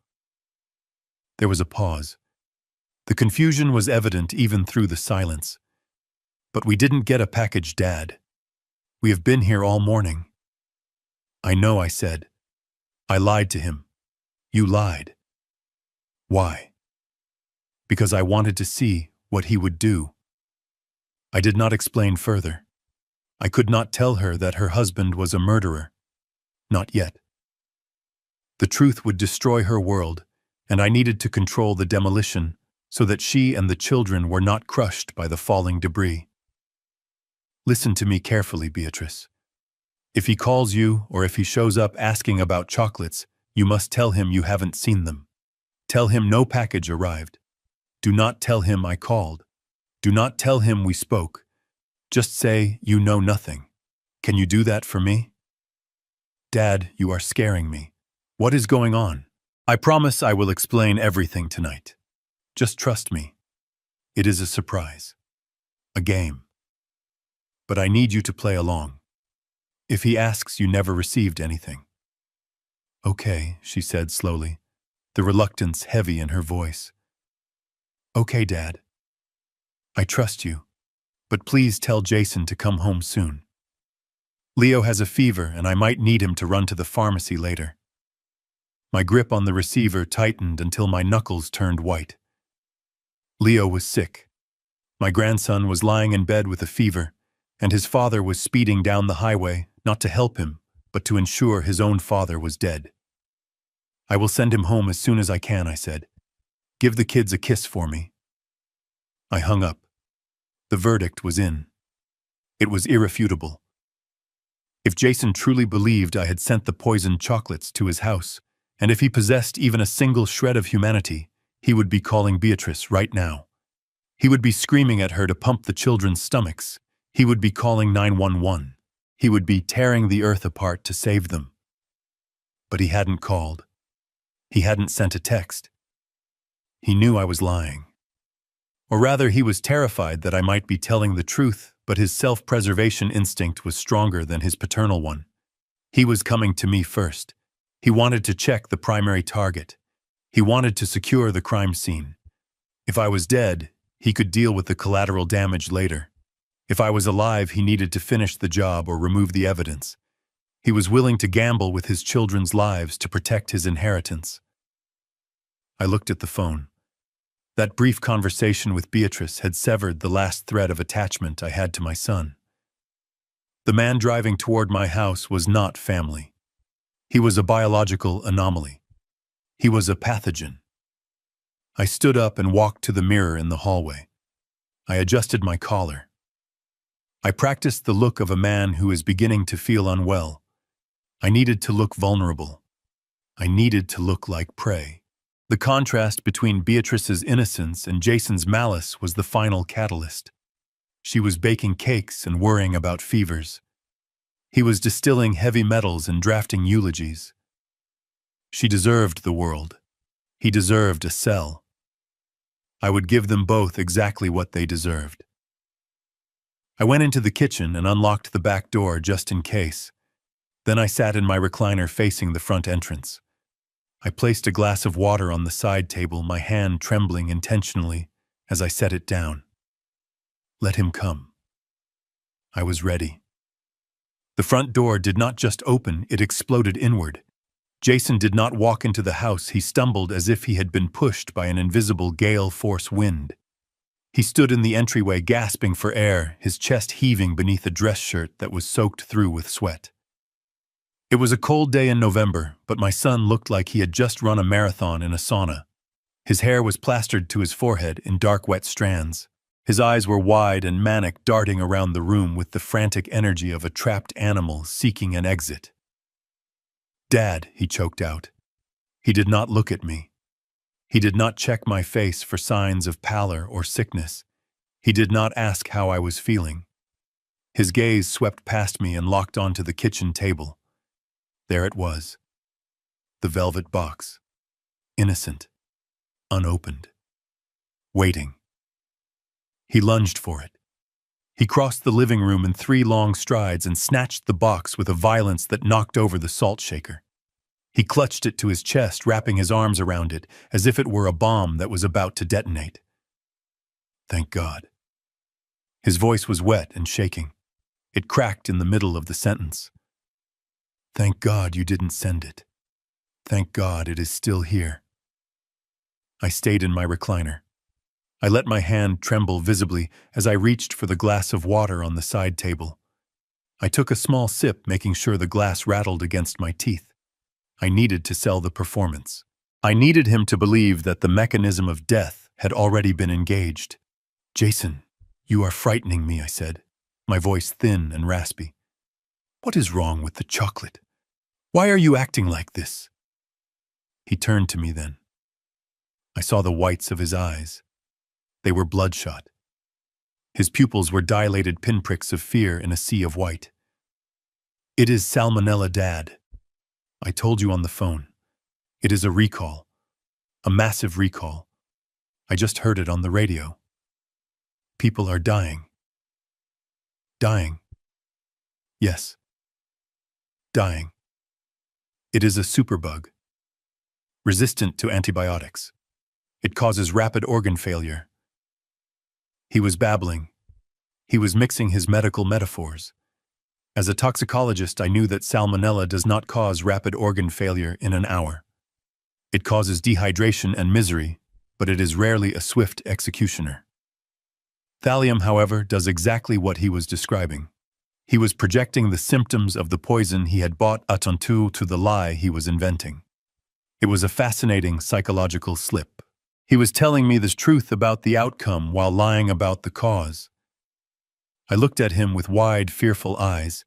There was a pause. The confusion was evident even through the silence. "But we didn't get a package, Dad. We have been here all morning." "I know," I said. "I lied to him. You lied." "Why?" "Because I wanted to see what he would do." I did not explain further. I could not tell her that her husband was a murderer. Not yet. The truth would destroy her world, and I needed to control the demolition so that she and the children were not crushed by the falling debris. "Listen to me carefully, Beatrice. If he calls you or if he shows up asking about chocolates, you must tell him you haven't seen them. Tell him no package arrived. Do not tell him I called. Do not tell him we spoke. Just say you know nothing. Can you do that for me?" "Dad, you are scaring me. What is going on?" "I promise I will explain everything tonight. Just trust me. It is a surprise. A game. But I need you to play along. If he asks you never received anything." "Okay," she said slowly, the reluctance heavy in her voice. "Okay, Dad. I trust you, but please tell Jason to come home soon. Leo has a fever and I might need him to run to the pharmacy later." My grip on the receiver tightened until my knuckles turned white. Leo was sick. My grandson was lying in bed with a fever, and his father was speeding down the highway, not to help him, but to ensure his own father was dead. "I will send him home as soon as I can," I said. "Give the kids a kiss for me." I hung up. The verdict was in. It was irrefutable. If Jason truly believed I had sent the poisoned chocolates to his house, and if he possessed even a single shred of humanity, he would be calling Beatrice right now. He would be screaming at her to pump the children's stomachs. He would be calling 911. He would be tearing the earth apart to save them. But he hadn't called. He hadn't sent a text. He knew I was lying. Or rather, he was terrified that I might be telling the truth, but his self-preservation instinct was stronger than his paternal one. He was coming to me first. He wanted to check the primary target. He wanted to secure the crime scene. If I was dead, he could deal with the collateral damage later. If I was alive, he needed to finish the job or remove the evidence. He was willing to gamble with his children's lives to protect his inheritance. I looked at the phone. That brief conversation with Beatrice had severed the last thread of attachment I had to my son. The man driving toward my house was not family. He was a biological anomaly. He was a pathogen. I stood up and walked to the mirror in the hallway. I adjusted my collar. I practiced the look of a man who is beginning to feel unwell. I needed to look vulnerable. I needed to look like prey. The contrast between Beatrice's innocence and Jason's malice was the final catalyst. She was baking cakes and worrying about fevers. He was distilling heavy metals and drafting eulogies. She deserved the world. He deserved a cell. I would give them both exactly what they deserved. I went into the kitchen and unlocked the back door just in case. Then I sat in my recliner facing the front entrance. I placed a glass of water on the side table, my hand trembling intentionally as I set it down. Let him come. I was ready. The front door did not just open, it exploded inward. Jason did not walk into the house, he stumbled as if he had been pushed by an invisible gale-force wind. He stood in the entryway gasping for air, his chest heaving beneath a dress shirt that was soaked through with sweat. It was a cold day in November, but my son looked like he had just run a marathon in a sauna. His hair was plastered to his forehead in dark wet strands. His eyes were wide and manic, darting around the room with the frantic energy of a trapped animal seeking an exit. "Dad," he choked out. He did not look at me. He did not check my face for signs of pallor or sickness. He did not ask how I was feeling. His gaze swept past me and locked onto the kitchen table. There it was. The velvet box. Innocent. Unopened. Waiting. He lunged for it. He crossed the living room in 3 long strides and snatched the box with a violence that knocked over the salt shaker. He clutched it to his chest, wrapping his arms around it, as if it were a bomb that was about to detonate. Thank God. His voice was wet and shaking. It cracked in the middle of the sentence. Thank God you didn't send it. Thank God it is still here. I stayed in my recliner. I let my hand tremble visibly as I reached for the glass of water on the side table. I took a small sip, making sure the glass rattled against my teeth. I needed to sell the performance. I needed him to believe that the mechanism of death had already been engaged. Jason, you are frightening me, I said, my voice thin and raspy. What is wrong with the chocolate? Why are you acting like this? He turned to me then. I saw the whites of his eyes. They were bloodshot. His pupils were dilated pinpricks of fear in a sea of white. It is salmonella, Dad. I told you on the phone. It is a recall. A massive recall. I just heard it on the radio. People are dying. Dying. Yes. Dying. It is a superbug. Resistant to antibiotics. It causes rapid organ failure. He was babbling. He was mixing his medical metaphors. As a toxicologist, I knew that salmonella does not cause rapid organ failure in an hour. It causes dehydration and misery, but it is rarely a swift executioner. Thallium, however, does exactly what he was describing. He was projecting the symptoms of the poison he had bought attentu to the lie he was inventing. It was a fascinating psychological slip. He was telling me the truth about the outcome while lying about the cause. I looked at him with wide, fearful eyes.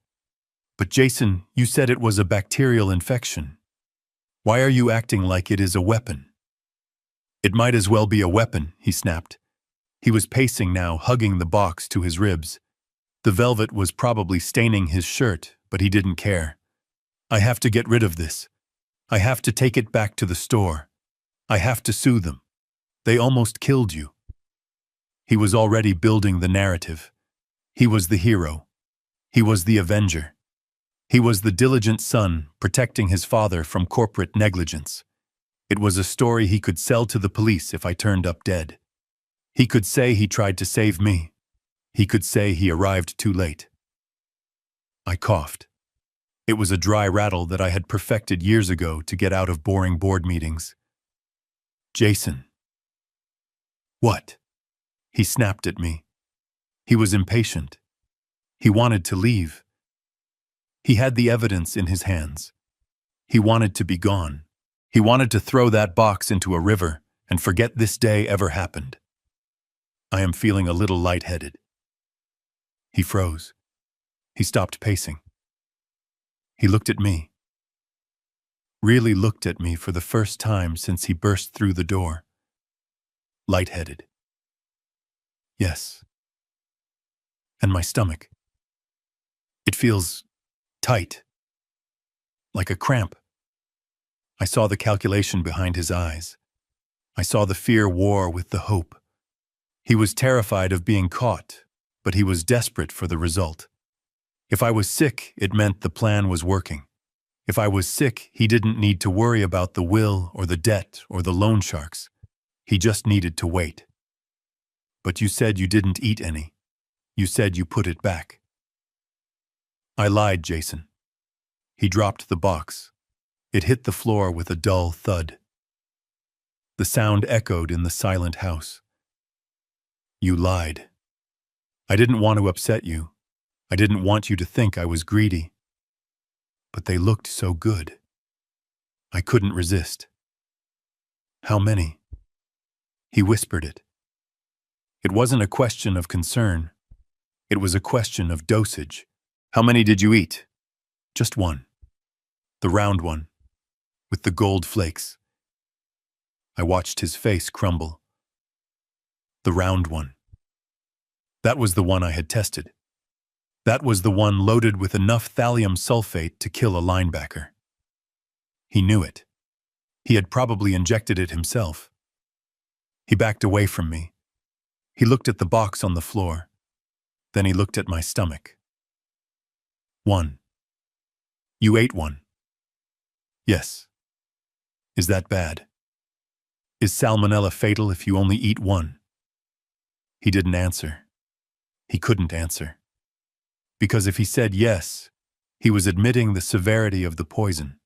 But Jason, you said it was a bacterial infection. Why are you acting like it is a weapon? It might as well be a weapon, he snapped. He was pacing now, hugging the box to his ribs. The velvet was probably staining his shirt, but he didn't care. I have to get rid of this. I have to take it back to the store. I have to sue them. They almost killed you. He was already building the narrative. He was the hero. He was the avenger. He was the diligent son protecting his father from corporate negligence. It was a story he could sell to the police if I turned up dead. He could say he tried to save me. He could say he arrived too late. I coughed. It was a dry rattle that I had perfected years ago to get out of boring board meetings. Jason. What? He snapped at me. He was impatient. He wanted to leave. He had the evidence in his hands. He wanted to be gone. He wanted to throw that box into a river and forget this day ever happened. I am feeling a little lightheaded. He froze. He stopped pacing. He looked at me. Really looked at me for the first time since he burst through the door. Lightheaded. Yes. And my stomach. It feels tight, like a cramp. I saw the calculation behind his eyes. I saw the fear war with the hope. He was terrified of being caught, but he was desperate for the result. If I was sick, it meant the plan was working. If I was sick, he didn't need to worry about the will or the debt or the loan sharks. He just needed to wait. But you said you didn't eat any. You said you put it back. I lied, Jason. He dropped the box. It hit the floor with a dull thud. The sound echoed in the silent house. You lied. I didn't want to upset you. I didn't want you to think I was greedy. But they looked so good. I couldn't resist. How many? He whispered it. It wasn't a question of concern. It was a question of dosage. How many did you eat? Just one. The round one, with the gold flakes. I watched his face crumble. The round one. That was the one I had tested. That was the one loaded with enough thallium sulfate to kill a linebacker. He knew it. He had probably injected it himself. He backed away from me. He looked at the box on the floor. Then he looked at my stomach. One. You ate one. Yes. Is that bad? Is salmonella fatal if you only eat one? He didn't answer. He couldn't answer. Because if he said yes, he was admitting the severity of the poison.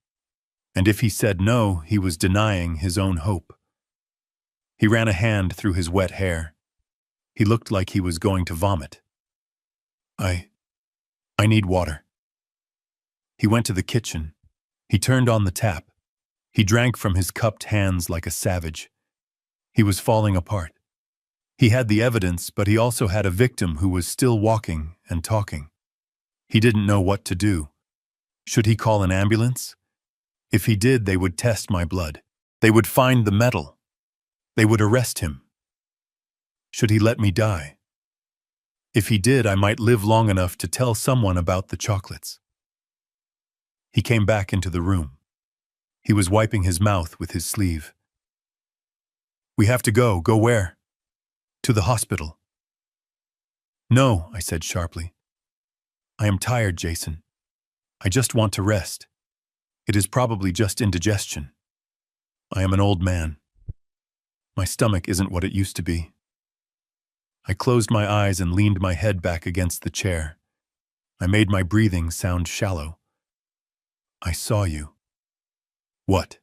And if he said no, he was denying his own hope. He ran a hand through his wet hair. He looked like he was going to vomit. I need water. He went to the kitchen. He turned on the tap. He drank from his cupped hands like a savage. He was falling apart. He had the evidence, but he also had a victim who was still walking and talking. He didn't know what to do. Should he call an ambulance? If he did, they would test my blood. They would find the metal. They would arrest him. Should he let me die? If he did, I might live long enough to tell someone about the chocolates. He came back into the room. He was wiping his mouth with his sleeve. We have to go. Go where? To the hospital. No, I said sharply. I am tired, Jason. I just want to rest. It is probably just indigestion. I am an old man. My stomach isn't what it used to be. I closed my eyes and leaned my head back against the chair. I made my breathing sound shallow. I saw you. What?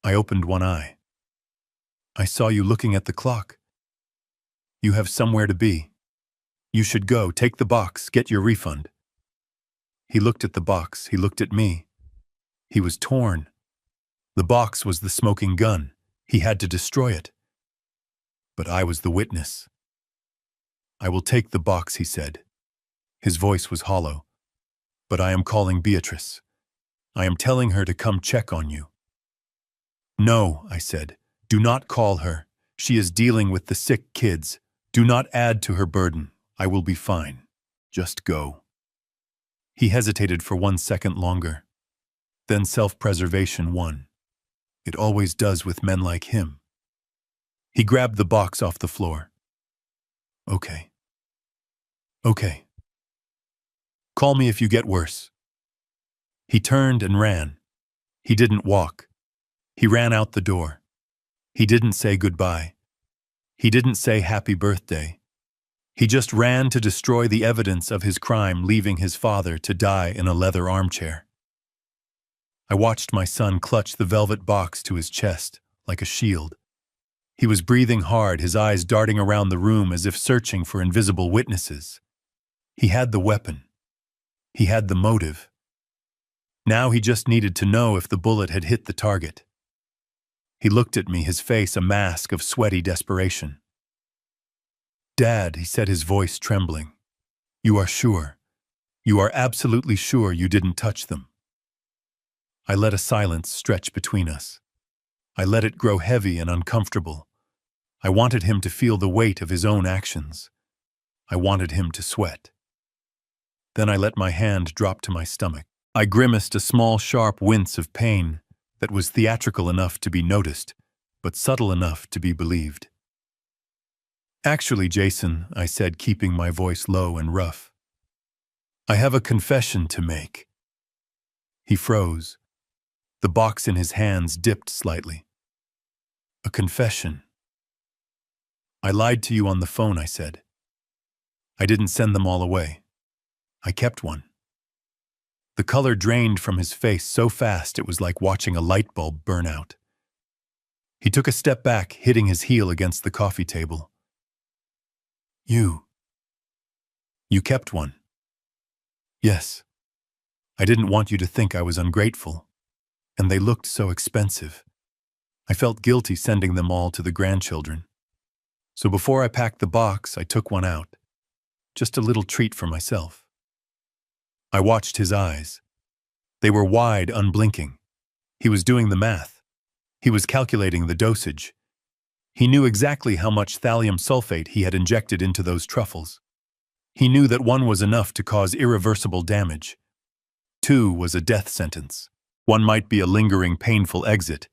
I opened one eye. I saw you looking at the clock. You have somewhere to be. You should go, take the box, get your refund. He looked at the box, he looked at me. He was torn. The box was the smoking gun. He had to destroy it. But I was the witness. I will take the box, he said. His voice was hollow. But I am calling Beatrice. I am telling her to come check on you. No, I said. Do not call her. She is dealing with the sick kids. Do not add to her burden. I will be fine. Just go. He hesitated for 1 second longer. Then self-preservation won. It always does with men like him. He grabbed the box off the floor. Okay. Okay. Call me if you get worse. He turned and ran. He didn't walk. He ran out the door. He didn't say goodbye. He didn't say happy birthday. He just ran to destroy the evidence of his crime, leaving his father to die in a leather armchair. I watched my son clutch the velvet box to his chest, like a shield. He was breathing hard, his eyes darting around the room as if searching for invisible witnesses. He had the weapon. He had the motive. Now he just needed to know if the bullet had hit the target. He looked at me, his face a mask of sweaty desperation. Dad, he said, his voice trembling. You are sure? You are absolutely sure you didn't touch them? I let a silence stretch between us. I let it grow heavy and uncomfortable. I wanted him to feel the weight of his own actions. I wanted him to sweat. Then I let my hand drop to my stomach. I grimaced a small, sharp wince of pain that was theatrical enough to be noticed, but subtle enough to be believed. "Actually, Jason," I said, keeping my voice low and rough, "I have a confession to make." He froze. The box in his hands dipped slightly. "A confession?" "I lied to you on the phone," I said. "I didn't send them all away. I kept one." The color drained from his face so fast it was like watching a light bulb burn out. He took a step back, hitting his heel against the coffee table. You kept one." "Yes. I didn't want you to think I was ungrateful. And they looked so expensive. I felt guilty sending them all to the grandchildren. So before I packed the box, I took one out. Just a little treat for myself." I watched his eyes. They were wide, unblinking. He was doing the math. He was calculating the dosage. He knew exactly how much thallium sulfate he had injected into those truffles. He knew that one was enough to cause irreversible damage. Two was a death sentence. One might be a lingering, painful exit.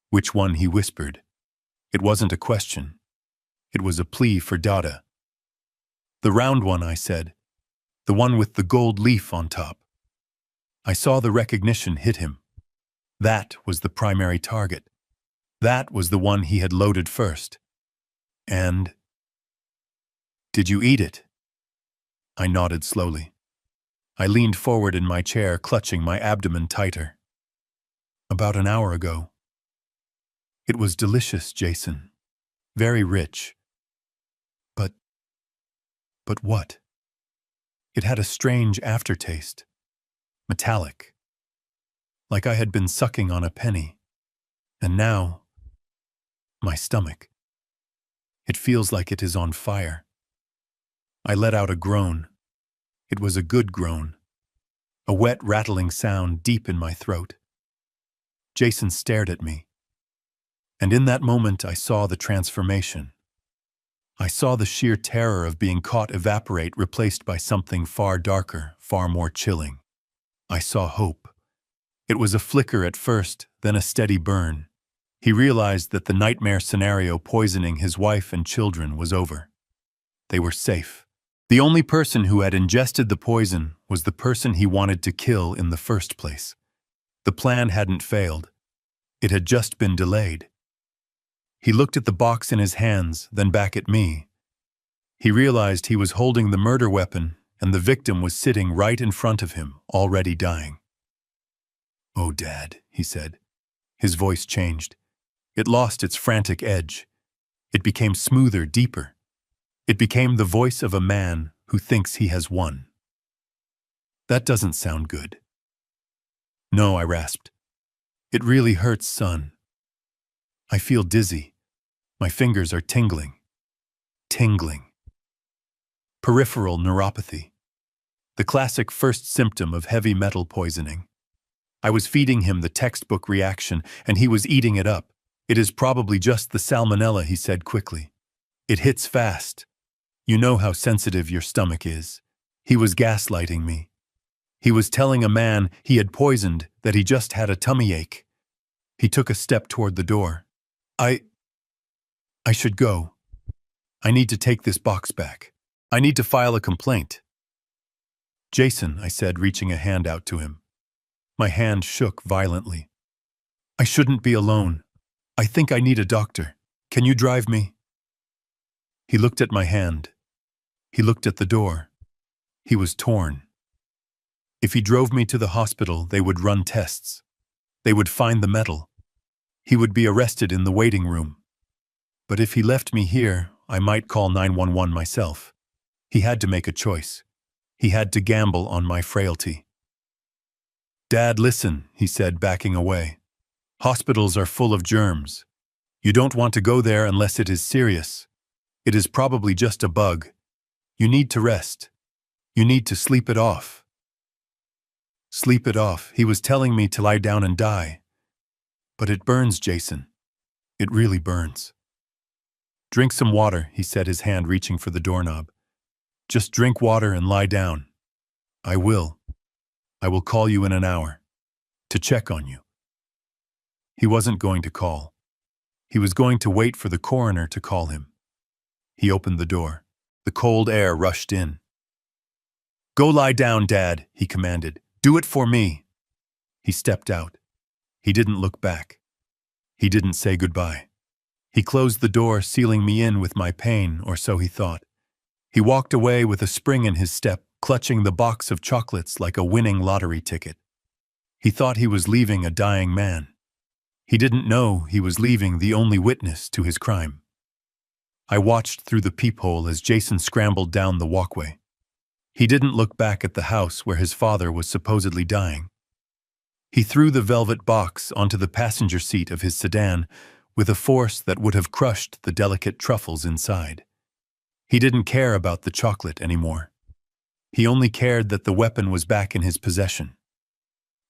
Which one, he whispered. It wasn't a question. It was a plea for data. "The round one," I said. "The one with the gold leaf on top." I saw the recognition hit him. That was the primary target. That was the one he had loaded first. "And did you eat it?" I nodded slowly. I leaned forward in my chair, clutching my abdomen tighter. "About an hour ago." "It was delicious, Jason. Very rich. But what?" "It had a strange aftertaste. Metallic. Like I had been sucking on a penny. And now, my stomach. It feels like it is on fire." I let out a groan. It was a good groan. A wet, rattling sound deep in my throat. Jason stared at me. And in that moment, I saw the transformation. I saw the sheer terror of being caught evaporate, replaced by something far darker, far more chilling. I saw hope. It was a flicker at first, then a steady burn. He realized that the nightmare scenario poisoning his wife and children was over. They were safe. The only person who had ingested the poison was the person he wanted to kill in the first place. The plan hadn't failed. It had just been delayed. He looked at the box in his hands, then back at me. He realized he was holding the murder weapon, and the victim was sitting right in front of him, already dying. "Oh, Dad," he said. His voice changed. It lost its frantic edge. It became smoother, deeper. It became the voice of a man who thinks he has won. "That doesn't sound good." "No," I rasped. "It really hurts, son. I feel dizzy. My fingers are tingling. Tingling. Peripheral neuropathy. The classic first symptom of heavy metal poisoning. I was feeding him the textbook reaction, and he was eating it up. "It is probably just the salmonella," he said quickly. "It hits fast. You know how sensitive your stomach is." He was gaslighting me. He was telling a man he had poisoned that he just had a tummy ache. He took a step toward the door. I should go. I need to take this box back. I need to file a complaint." "Jason," I said, reaching a hand out to him. My hand shook violently. "I shouldn't be alone. I think I need a doctor. Can you drive me?" He looked at my hand. He looked at the door. He was torn. If he drove me to the hospital, they would run tests. They would find the metal. He would be arrested in the waiting room. But if he left me here, I might call 911 myself. He had to make a choice. He had to gamble on my frailty. "Dad, listen," he said, backing away. "Hospitals are full of germs. You don't want to go there unless it is serious. It is probably just a bug. You need to rest. You need to sleep it off." Sleep it off. He was telling me to lie down and die. "But it burns, Jason. It really burns." "Drink some water," he said, his hand reaching for the doorknob. Just drink water and lie down. I will. I will call you in an hour. To check on you. He wasn't going to call. He was going to wait for the coroner to call him. He opened the door. The cold air rushed in. Go lie down, Dad, he commanded. Do it for me. He stepped out. He didn't look back. He didn't say goodbye. He closed the door, sealing me in with my pain, or so he thought. He walked away with a spring in his step, clutching the box of chocolates like a winning lottery ticket. He thought he was leaving a dying man. He didn't know he was leaving the only witness to his crime. I watched through the peephole as Jason scrambled down the walkway. He didn't look back at the house where his father was supposedly dying. He threw the velvet box onto the passenger seat of his sedan with a force that would have crushed the delicate truffles inside. He didn't care about the chocolate anymore. He only cared that the weapon was back in his possession.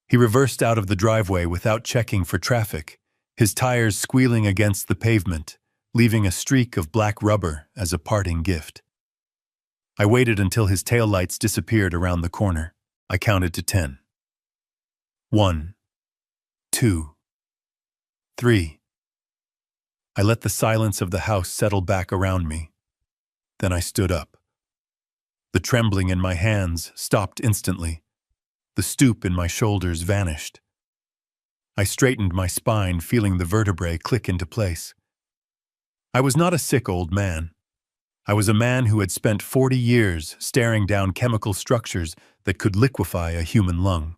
He reversed out of the driveway without checking for traffic, his tires squealing against the pavement, leaving a streak of black rubber as a parting gift. I waited until his taillights disappeared around the corner. I counted to 10. 1, 2, 3. I let the silence of the house settle back around me. Then I stood up. The trembling in my hands stopped instantly. The stoop in my shoulders vanished. I straightened my spine, feeling the vertebrae click into place. I was not a sick old man. I was a man who had spent 40 years staring down chemical structures that could liquefy a human lung.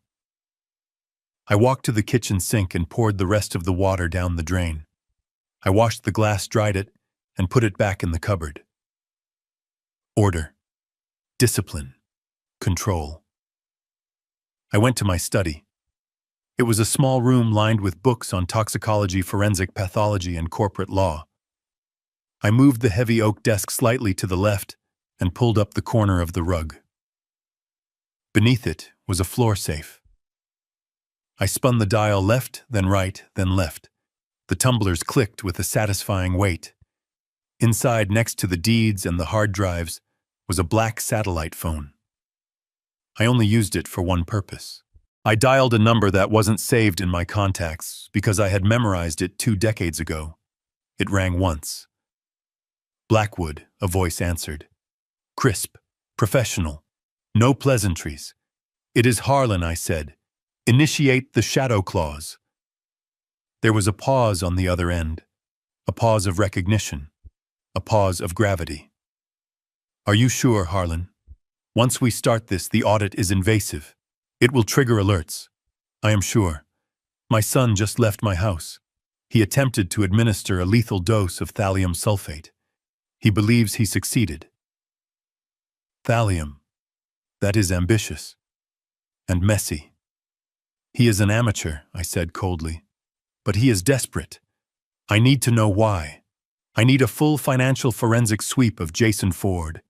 I walked to the kitchen sink and poured the rest of the water down the drain. I washed the glass, dried it, and put it back in the cupboard. Order. Discipline. Control. I went to my study. It was a small room lined with books on toxicology, forensic pathology, and corporate law. I moved the heavy oak desk slightly to the left and pulled up the corner of the rug. Beneath it was a floor safe. I spun the dial left, then right, then left. The tumblers clicked with a satisfying weight. Inside, next to the deeds and the hard drives, was a black satellite phone. I only used it for one purpose. I dialed a number that wasn't saved in my contacts because I had memorized it 2 decades ago. It rang once. Blackwood, a voice answered. Crisp, professional, no pleasantries. It is Harlan, I said. Initiate the shadow clause. There was a pause on the other end, a pause of recognition, a pause of gravity. Are you sure, Harlan? Once we start this, the audit is invasive. It will trigger alerts. I am sure. My son just left my house. He attempted to administer a lethal dose of thallium sulfate. He believes he succeeded. Thallium. That is ambitious. And messy. He is an amateur, I said coldly. But he is desperate. I need to know why. I need a full financial forensic sweep of Jason Ford.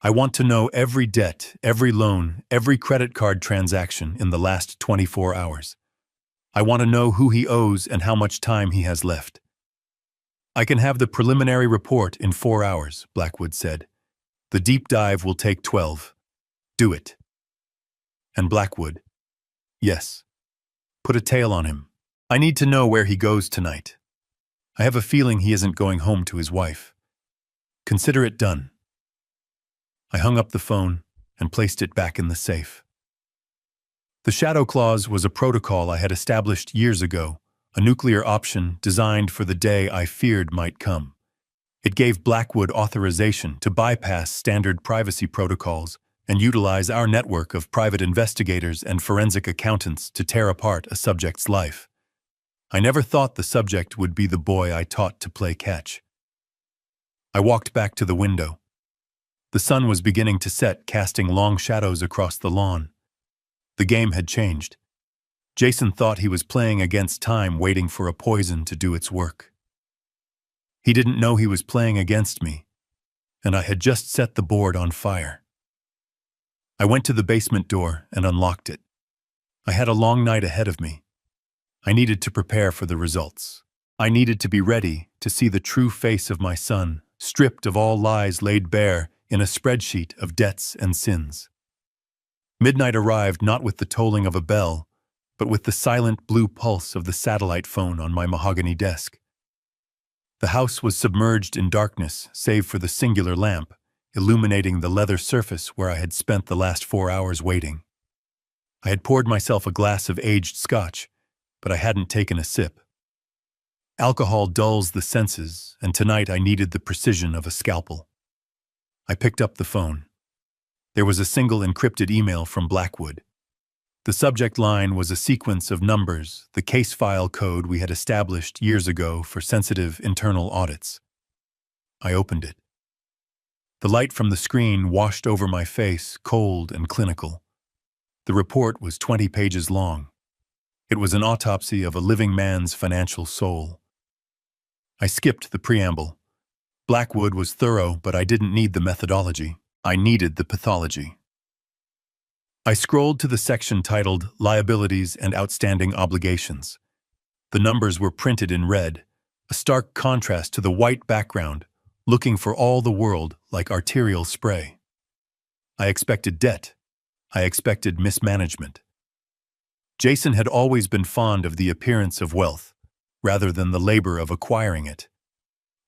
I want to know every debt, every loan, every credit card transaction in the last 24 hours. I want to know who he owes and how much time he has left. I can have the preliminary report in 4 hours, Blackwood said. The deep dive will take 12. Do it. And Blackwood, yes. Put a tail on him. I need to know where he goes tonight. I have a feeling he isn't going home to his wife. Consider it done. I hung up the phone and placed it back in the safe. The shadow clause was a protocol I had established years ago, a nuclear option designed for the day I feared might come. It gave Blackwood authorization to bypass standard privacy protocols and utilize our network of private investigators and forensic accountants to tear apart a subject's life. I never thought the subject would be the boy I taught to play catch. I walked back to the window. The sun was beginning to set, casting long shadows across the lawn. The game had changed. Jason thought he was playing against time, waiting for a poison to do its work. He didn't know he was playing against me, and I had just set the board on fire. I went to the basement door and unlocked it. I had a long night ahead of me. I needed to prepare for the results. I needed to be ready to see the true face of my son, stripped of all lies, laid bare in a spreadsheet of debts and sins. Midnight arrived not with the tolling of a bell, but with the silent blue pulse of the satellite phone on my mahogany desk. The house was submerged in darkness, save for the singular lamp, illuminating the leather surface where I had spent the last 4 hours waiting. I had poured myself a glass of aged scotch, but I hadn't taken a sip. Alcohol dulls the senses, and tonight I needed the precision of a scalpel. I picked up the phone. There was a single encrypted email from Blackwood. The subject line was a sequence of numbers, the case file code we had established years ago for sensitive internal audits. I opened it. The light from the screen washed over my face, cold and clinical. The report was 20 pages long. It was an autopsy of a living man's financial soul. I skipped the preamble. Blackwood was thorough, but I didn't need the methodology. I needed the pathology. I scrolled to the section titled Liabilities and Outstanding Obligations. The numbers were printed in red, a stark contrast to the white background, looking for all the world like arterial spray. I expected debt. I expected mismanagement. Jason had always been fond of the appearance of wealth, rather than the labor of acquiring it.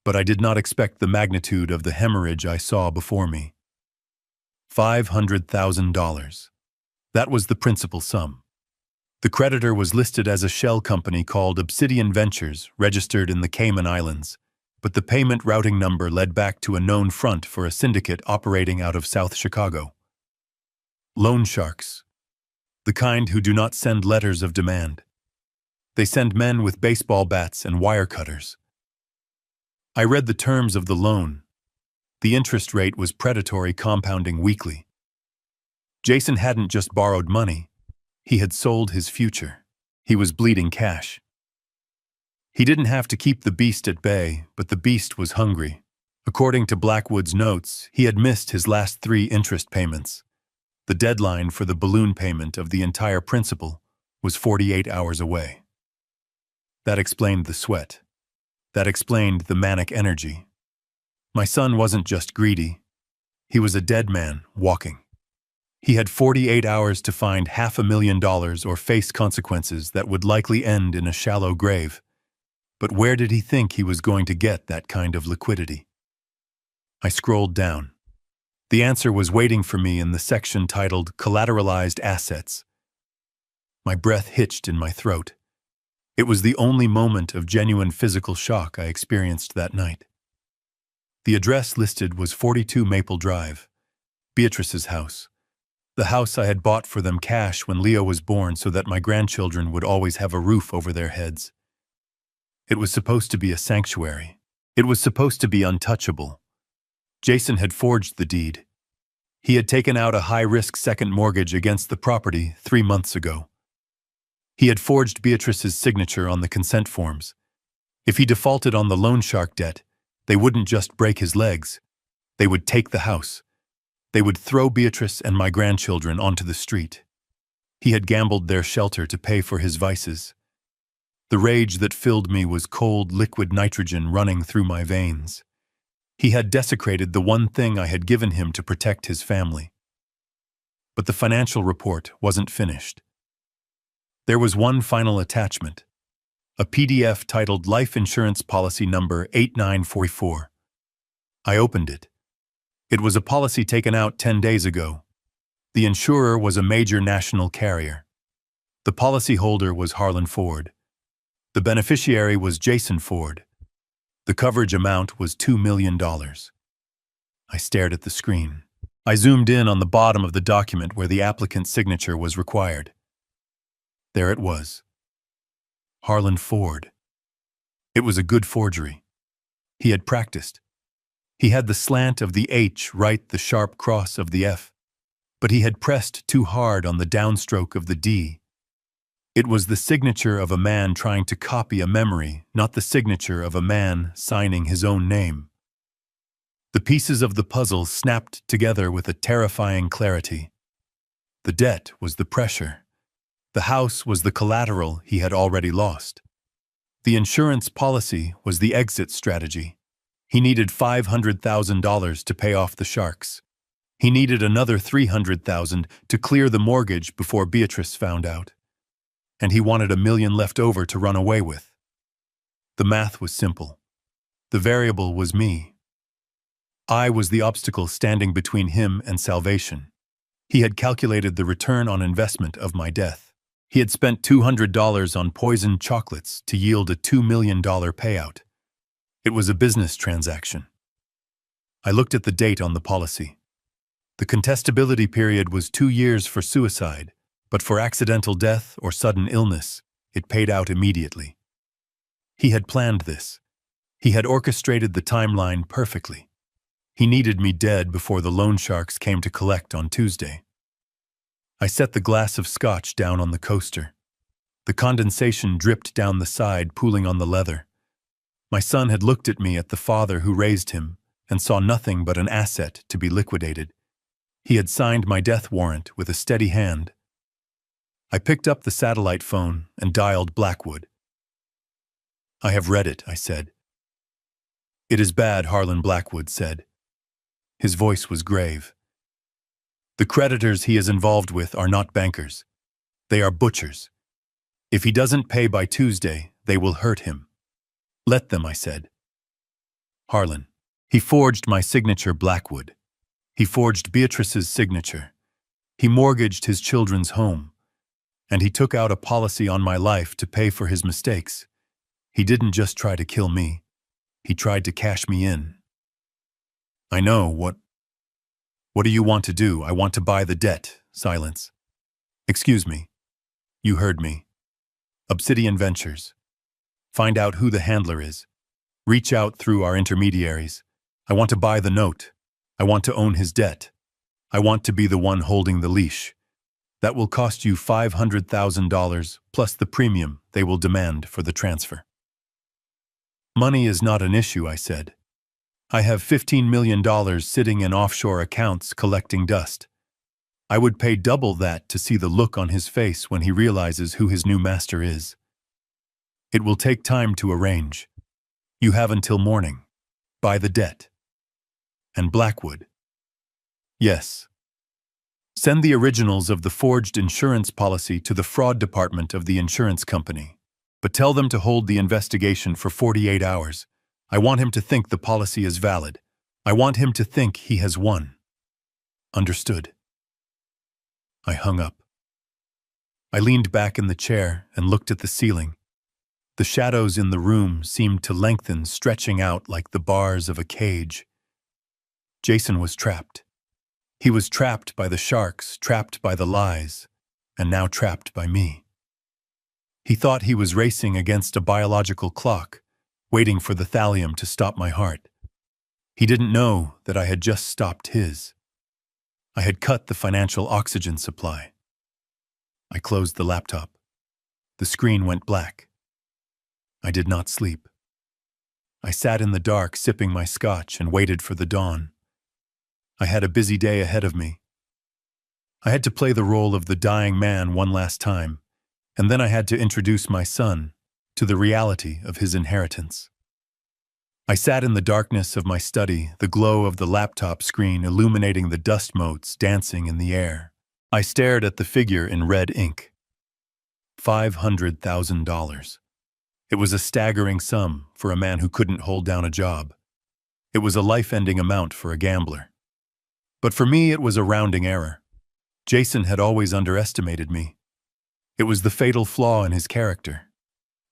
But I did not expect the magnitude of the hemorrhage I saw before me. $500,000. That was the principal sum. The creditor was listed as a shell company called Obsidian Ventures, registered in the Cayman Islands, but the payment routing number led back to a known front for a syndicate operating out of South Chicago. Loan sharks. The kind who do not send letters of demand. They send men with baseball bats and wire cutters. I read the terms of the loan. The interest rate was predatory, compounding weekly. Jason hadn't just borrowed money. He had sold his future. He was bleeding cash. He didn't have to keep the beast at bay, but the beast was hungry. According to Blackwood's notes, he had missed his last 3 interest payments. The deadline for the balloon payment of the entire principal was 48 hours away. That explained the sweat. That explained the manic energy. My son wasn't just greedy. He was a dead man walking. He had 48 hours to find $500,000 or face consequences that would likely end in a shallow grave. But where did he think he was going to get that kind of liquidity? I scrolled down. The answer was waiting for me in the section titled Collateralized Assets. My breath hitched in my throat. It was the only moment of genuine physical shock I experienced that night. The address listed was 42 Maple Drive, Beatrice's house. The house I had bought for them cash when Leo was born so that my grandchildren would always have a roof over their heads. It was supposed to be a sanctuary. It was supposed to be untouchable. Jason had forged the deed. He had taken out a high-risk second mortgage against the property 3 months ago. He had forged Beatrice's signature on the consent forms. If he defaulted on the loan shark debt, they wouldn't just break his legs. They would take the house. They would throw Beatrice and my grandchildren onto the street. He had gambled their shelter to pay for his vices. The rage that filled me was cold liquid nitrogen running through my veins. He had desecrated the one thing I had given him to protect his family. But the financial report wasn't finished. There was one final attachment, a PDF titled Life Insurance Policy Number 8944. I opened it. It was a policy taken out 10 days ago. The insurer was a major national carrier. The policyholder was Harlan Ford. The beneficiary was Jason Ford. The coverage amount was $2 million. I stared at the screen. I zoomed in on the bottom of the document where the applicant's signature was required. There it was. Harlan Ford. It was a good forgery. He had practiced. He had the slant of the H write the sharp cross of the F, but he had pressed too hard on the downstroke of the D. It was the signature of a man trying to copy a memory, not the signature of a man signing his own name. The pieces of the puzzle snapped together with a terrifying clarity. The debt was the pressure. The house was the collateral he had already lost. The insurance policy was the exit strategy. He needed $500,000 to pay off the sharks. He needed another $300,000 to clear the mortgage before Beatrice found out. And he wanted $1 million left over to run away with. The math was simple. The variable was me. I was the obstacle standing between him and salvation. He had calculated the return on investment of my death. He had spent $200 on poisoned chocolates to yield a $2 million payout. It was a business transaction. I looked at the date on the policy. The contestability period was 2 years for suicide, but for accidental death or sudden illness, it paid out immediately. He had planned this. He had orchestrated the timeline perfectly. He needed me dead before the loan sharks came to collect on Tuesday. I set the glass of scotch down on the coaster. The condensation dripped down the side, pooling on the leather. My son had looked at me, at the father who raised him, and saw nothing but an asset to be liquidated. He had signed my death warrant with a steady hand. I picked up the satellite phone and dialed Blackwood. "I have read it," I said. "It is bad," Harlan Blackwood said. His voice was grave. "The creditors he is involved with are not bankers. They are butchers. If he doesn't pay by Tuesday, they will hurt him. Let them," I said. "Harlan." He forged my signature, Blackwood. He forged Beatrice's signature. He mortgaged his children's home. And he took out a policy on my life to pay for his mistakes. He didn't just try to kill me. He tried to cash me in. "I know. What do you want to do?" "I want to buy the debt." Silence. "Excuse me." "You heard me. Obsidian Ventures. Find out who the handler is. Reach out through our intermediaries. I want to buy the note. I want to own his debt. I want to be the one holding the leash. That will cost you $500,000 plus the premium they will demand for the transfer." "Money is not an issue," I said. "I have $15 million sitting in offshore accounts collecting dust. I would pay double that to see the look on his face when he realizes who his new master is. It will take time to arrange. You have until morning. Buy the debt." "And Blackwood?" "Yes. Send the originals of the forged insurance policy to the fraud department of the insurance company, but tell them to hold the investigation for 48 hours. I want him to think the policy is valid. I want him to think he has won." "Understood." I hung up. I leaned back in the chair and looked at the ceiling. The shadows in the room seemed to lengthen, stretching out like the bars of a cage. Jason was trapped. He was trapped by the sharks, trapped by the lies, and now trapped by me. He thought he was racing against a biological clock, waiting for the thallium to stop my heart. He didn't know that I had just stopped his. I had cut the financial oxygen supply. I closed the laptop. The screen went black. I did not sleep. I sat in the dark, sipping my scotch, and waited for the dawn. I had a busy day ahead of me. I had to play the role of the dying man one last time, and then I had to introduce my son to the reality of his inheritance. I sat in the darkness of my study, the glow of the laptop screen illuminating the dust motes dancing in the air. I stared at the figure in red ink. $500,000. It was a staggering sum for a man who couldn't hold down a job. It was a life-ending amount for a gambler. But for me, it was a rounding error. Jason had always underestimated me. It was the fatal flaw in his character.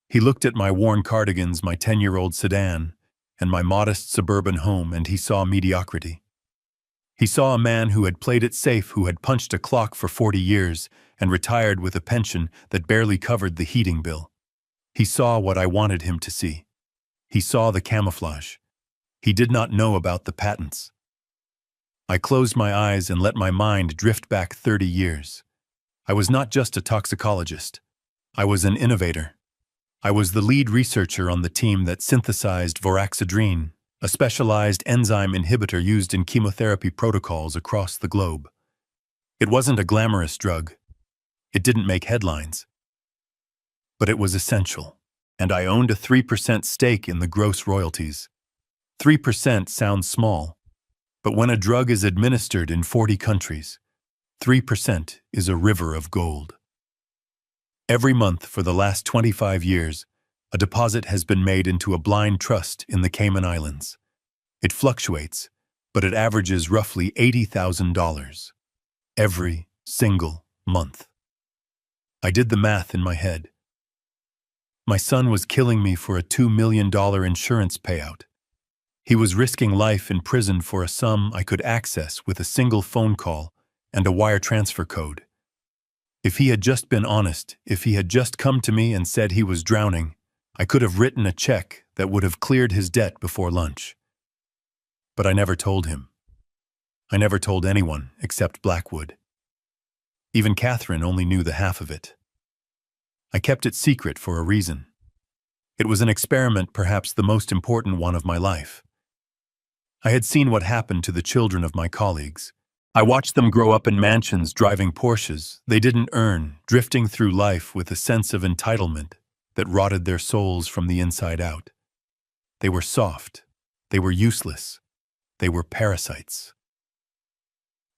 He looked at my worn cardigans, my 10-year-old sedan, and my modest suburban home, and he saw mediocrity. He saw a man who had played it safe, who had punched a clock for 40 years and retired with a pension that barely covered the heating bill. He saw what I wanted him to see. He saw the camouflage. He did not know about the patents. I closed my eyes and let my mind drift back 30 years. I was not just a toxicologist. I was an innovator. I was the lead researcher on the team that synthesized voraxidrine, a specialized enzyme inhibitor used in chemotherapy protocols across the globe. It wasn't a glamorous drug. It didn't make headlines. But it was essential, and I owned a 3% stake in the gross royalties. 3% sounds small, but when a drug is administered in 40 countries, 3% is a river of gold. Every month for the last 25 years, a deposit has been made into a blind trust in the Cayman Islands. It fluctuates, but it averages roughly $80,000 every single month. I did the math in my head. My son was killing me for a $2 million insurance payout. He was risking life in prison for a sum I could access with a single phone call and a wire transfer code. If he had just been honest, if he had just come to me and said he was drowning, I could have written a check that would have cleared his debt before lunch. But I never told him. I never told anyone except Blackwood. Even Catherine only knew the half of it. I kept it secret for a reason. It was an experiment, perhaps the most important one of my life. I had seen what happened to the children of my colleagues. I watched them grow up in mansions driving Porsches they didn't earn, drifting through life with a sense of entitlement that rotted their souls from the inside out. They were soft. They were useless. They were parasites.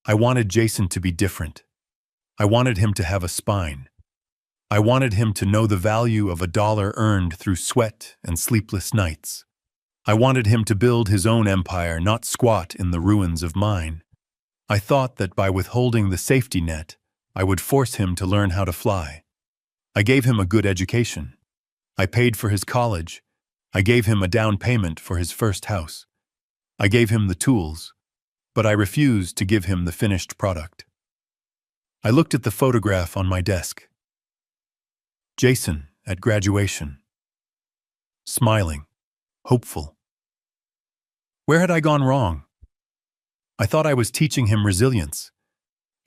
I wanted Jason to be different. I wanted him to have a spine. I wanted him to know the value of a dollar earned through sweat and sleepless nights. I wanted him to build his own empire, not squat in the ruins of mine. I thought that by withholding the safety net, I would force him to learn how to fly. I gave him a good education. I paid for his college. I gave him a down payment for his first house. I gave him the tools, but I refused to give him the finished product. I looked at the photograph on my desk. Jason at graduation. Smiling, hopeful. Where had I gone wrong? I thought I was teaching him resilience.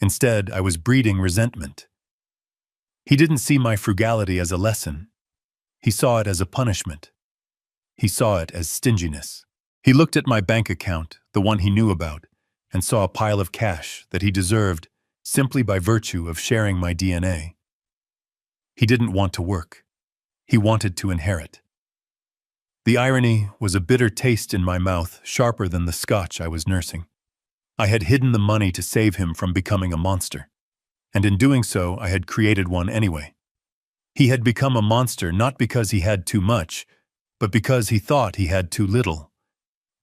Instead, I was breeding resentment. He didn't see my frugality as a lesson. He saw it as a punishment. He saw it as stinginess. He looked at my bank account, the one he knew about, and saw a pile of cash that he deserved simply by virtue of sharing my DNA. He didn't want to work. He wanted to inherit. The irony was a bitter taste in my mouth, sharper than the scotch I was nursing. I had hidden the money to save him from becoming a monster, and in doing so, I had created one anyway. He had become a monster not because he had too much, but because he thought he had too little.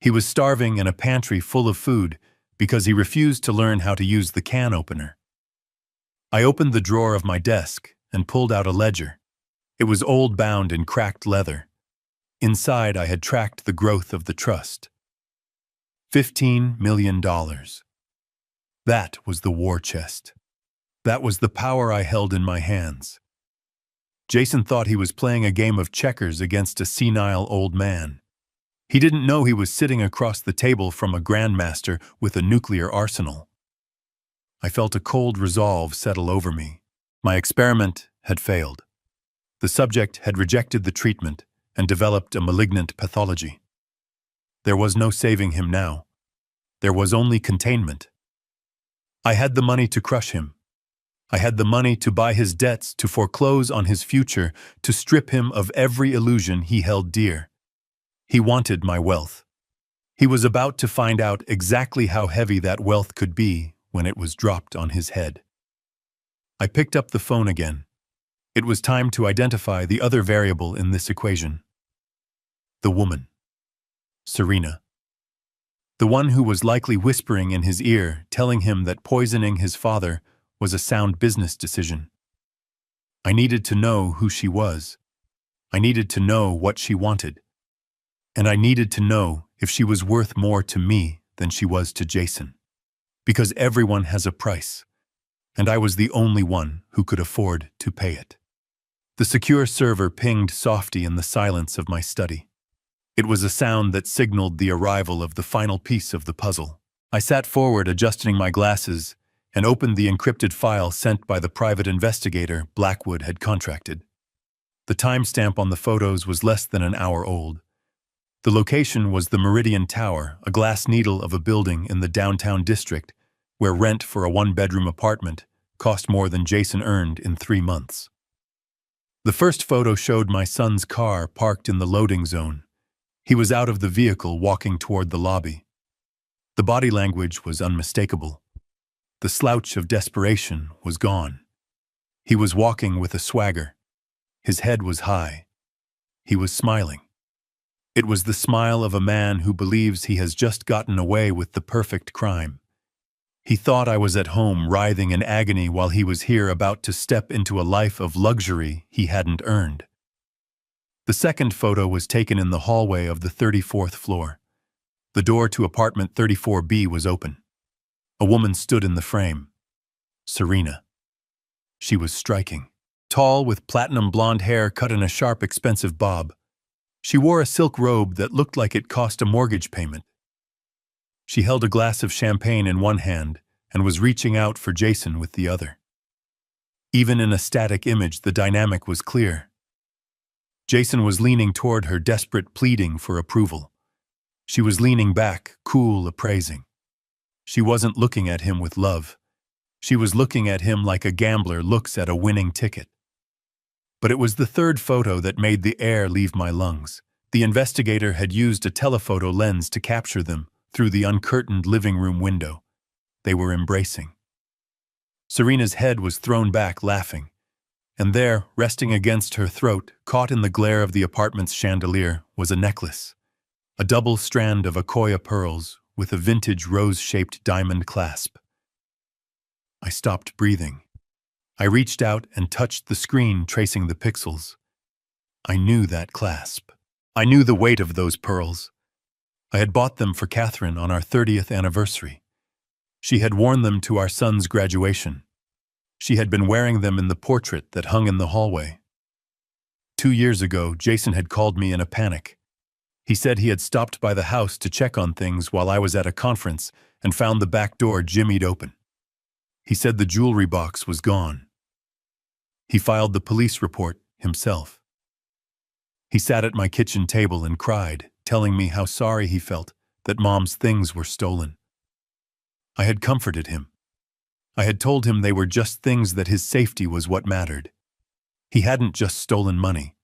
He was starving in a pantry full of food because he refused to learn how to use the can opener. I opened the drawer of my desk and pulled out a ledger. It was old-bound in cracked leather. Inside, I had tracked the growth of the trust. $15 million. That was the war chest. That was the power I held in my hands. Jason thought he was playing a game of checkers against a senile old man. He didn't know he was sitting across the table from a grandmaster with a nuclear arsenal. I felt a cold resolve settle over me. My experiment had failed. The subject had rejected the treatment and developed a malignant pathology. There was no saving him now. There was only containment. I had the money to crush him. I had the money to buy his debts, to foreclose on his future, to strip him of every illusion he held dear. He wanted my wealth. He was about to find out exactly how heavy that wealth could be when it was dropped on his head. I picked up the phone again. It was time to identify the other variable in this equation. The woman. Serena. The one who was likely whispering in his ear, telling him that poisoning his father was a sound business decision. I needed to know who she was. I needed to know what she wanted. And I needed to know if she was worth more to me than she was to Jason. Because everyone has a price, and I was the only one who could afford to pay it. The secure server pinged softly in the silence of my study. It was a sound that signaled the arrival of the final piece of the puzzle. I sat forward, adjusting my glasses, and opened the encrypted file sent by the private investigator Blackwood had contracted. The timestamp on the photos was less than an hour old. The location was the Meridian Tower, a glass needle of a building in the downtown district, where rent for a one-bedroom apartment cost more than Jason earned in 3 months. The first photo showed my son's car parked in the loading zone. He was out of the vehicle walking toward the lobby. The body language was unmistakable. The slouch of desperation was gone. He was walking with a swagger. His head was high. He was smiling. It was the smile of a man who believes he has just gotten away with the perfect crime. He thought I was at home writhing in agony while he was here about to step into a life of luxury he hadn't earned. The second photo was taken in the hallway of the 34th floor. The door to apartment 34B was open. A woman stood in the frame. Serena. She was striking. Tall, with platinum blonde hair cut in a sharp, expensive bob. She wore a silk robe that looked like it cost a mortgage payment. She held a glass of champagne in one hand and was reaching out for Jason with the other. Even in a static image, the dynamic was clear. Jason was leaning toward her, desperate, pleading for approval. She was leaning back, cool, appraising. She wasn't looking at him with love. She was looking at him like a gambler looks at a winning ticket. But it was the third photo that made the air leave my lungs. The investigator had used a telephoto lens to capture them through the uncurtained living room window. They were embracing. Serena's head was thrown back, laughing. And there, resting against her throat, caught in the glare of the apartment's chandelier, was a necklace. A double strand of Akoya pearls with a vintage rose-shaped diamond clasp. I stopped breathing. I reached out and touched the screen, tracing the pixels. I knew that clasp. I knew the weight of those pearls. I had bought them for Catherine on our 30th anniversary. She had worn them to our son's graduation. She had been wearing them in the portrait that hung in the hallway. 2 years ago, Jason had called me in a panic. He said he had stopped by the house to check on things while I was at a conference and found the back door jimmied open. He said the jewelry box was gone. He filed the police report himself. He sat at my kitchen table and cried, telling me how sorry he felt that Mom's things were stolen. I had comforted him. I had told him they were just things, that his safety was what mattered. He hadn't just stolen money.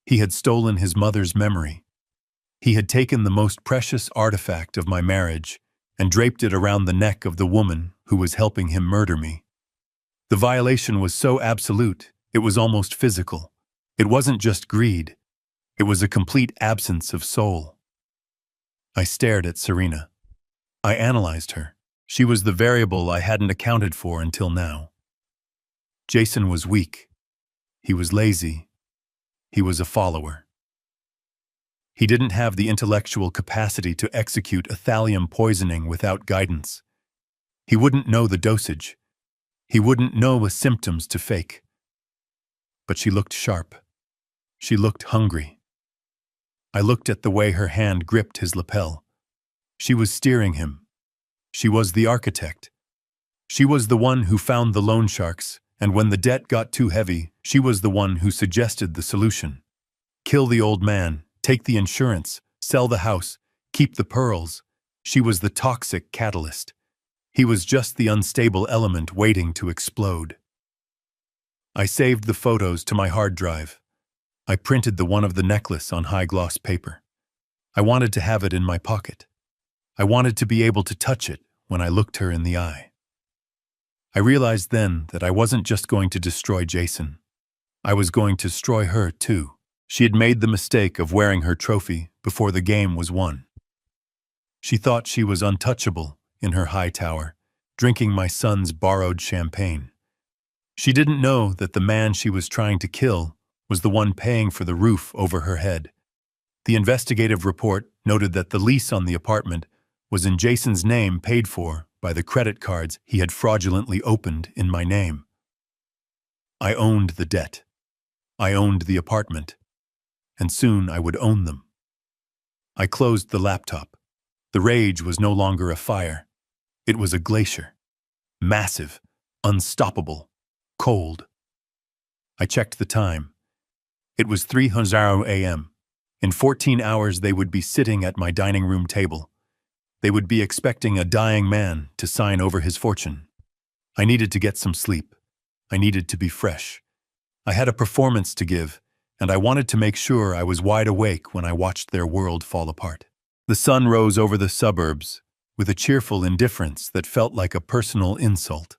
He had stolen his mother's memory. He had taken the most precious artifact of my marriage and draped it around the neck of the woman who was helping him murder me. The violation was so absolute, it was almost physical. It wasn't just greed. It was a complete absence of soul. I stared at Serena. I analyzed her. She was the variable I hadn't accounted for until now. Jason was weak. He was lazy. He was a follower. He didn't have the intellectual capacity to execute a thallium poisoning without guidance. He wouldn't know the dosage. He wouldn't know the symptoms to fake. But she looked sharp. She looked hungry. I looked at the way her hand gripped his lapel. She was steering him. She was the architect. She was the one who found the loan sharks, and when the debt got too heavy, she was the one who suggested the solution. Kill the old man, take the insurance, sell the house, keep the pearls. She was the toxic catalyst. He was just the unstable element waiting to explode. I saved the photos to my hard drive. I printed the one of the necklace on high-gloss paper. I wanted to have it in my pocket. I wanted to be able to touch it when I looked her in the eye. I realized then that I wasn't just going to destroy Jason. I was going to destroy her too. She had made the mistake of wearing her trophy before the game was won. She thought she was untouchable in her high tower, drinking my son's borrowed champagne. She didn't know that the man she was trying to kill was the one paying for the roof over her head. The investigative report noted that the lease on the apartment was in Jason's name, paid for by the credit cards he had fraudulently opened in my name. I owned the debt. I owned the apartment. And soon I would own them. I closed the laptop. The rage was no longer a fire. It was a glacier. Massive, unstoppable, cold. I checked the time. It was 3:00 a.m. In 14 hours they would be sitting at my dining room table. They would be expecting a dying man to sign over his fortune. I needed to get some sleep. I needed to be fresh. I had a performance to give, and I wanted to make sure I was wide awake when I watched their world fall apart. The sun rose over the suburbs with a cheerful indifference that felt like a personal insult.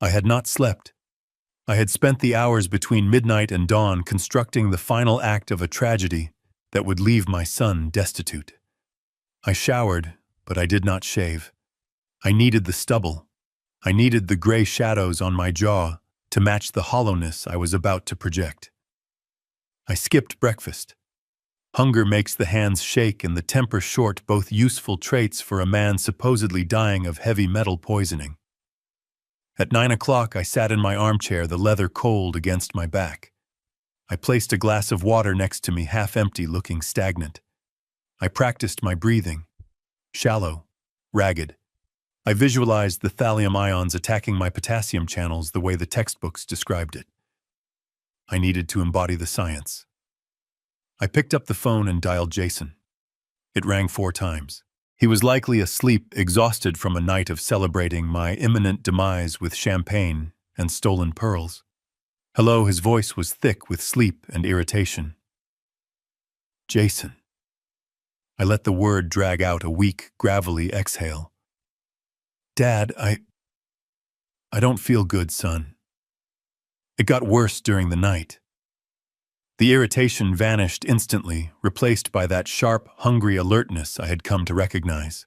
I had not slept. I had spent the hours between midnight and dawn constructing the final act of a tragedy that would leave my son destitute. I showered, but I did not shave. I needed the stubble. I needed the gray shadows on my jaw to match the hollowness I was about to project. I skipped breakfast. Hunger makes the hands shake and the temper short, both useful traits for a man supposedly dying of heavy metal poisoning. At 9 o'clock, I sat in my armchair, the leather cold against my back. I placed a glass of water next to me, half empty, looking stagnant. I practiced my breathing. Shallow, ragged. I visualized the thallium ions attacking my potassium channels the way the textbooks described it. I needed to embody the science. I picked up the phone and dialed Jason. It rang 4 times. He was likely asleep, exhausted from a night of celebrating my imminent demise with champagne and stolen pearls. Hello, his voice was thick with sleep and irritation. Jason. I let the word drag out, a weak, gravelly exhale. Dad, I don't feel good, son. It got worse during the night. The irritation vanished instantly, replaced by that sharp, hungry alertness I had come to recognize.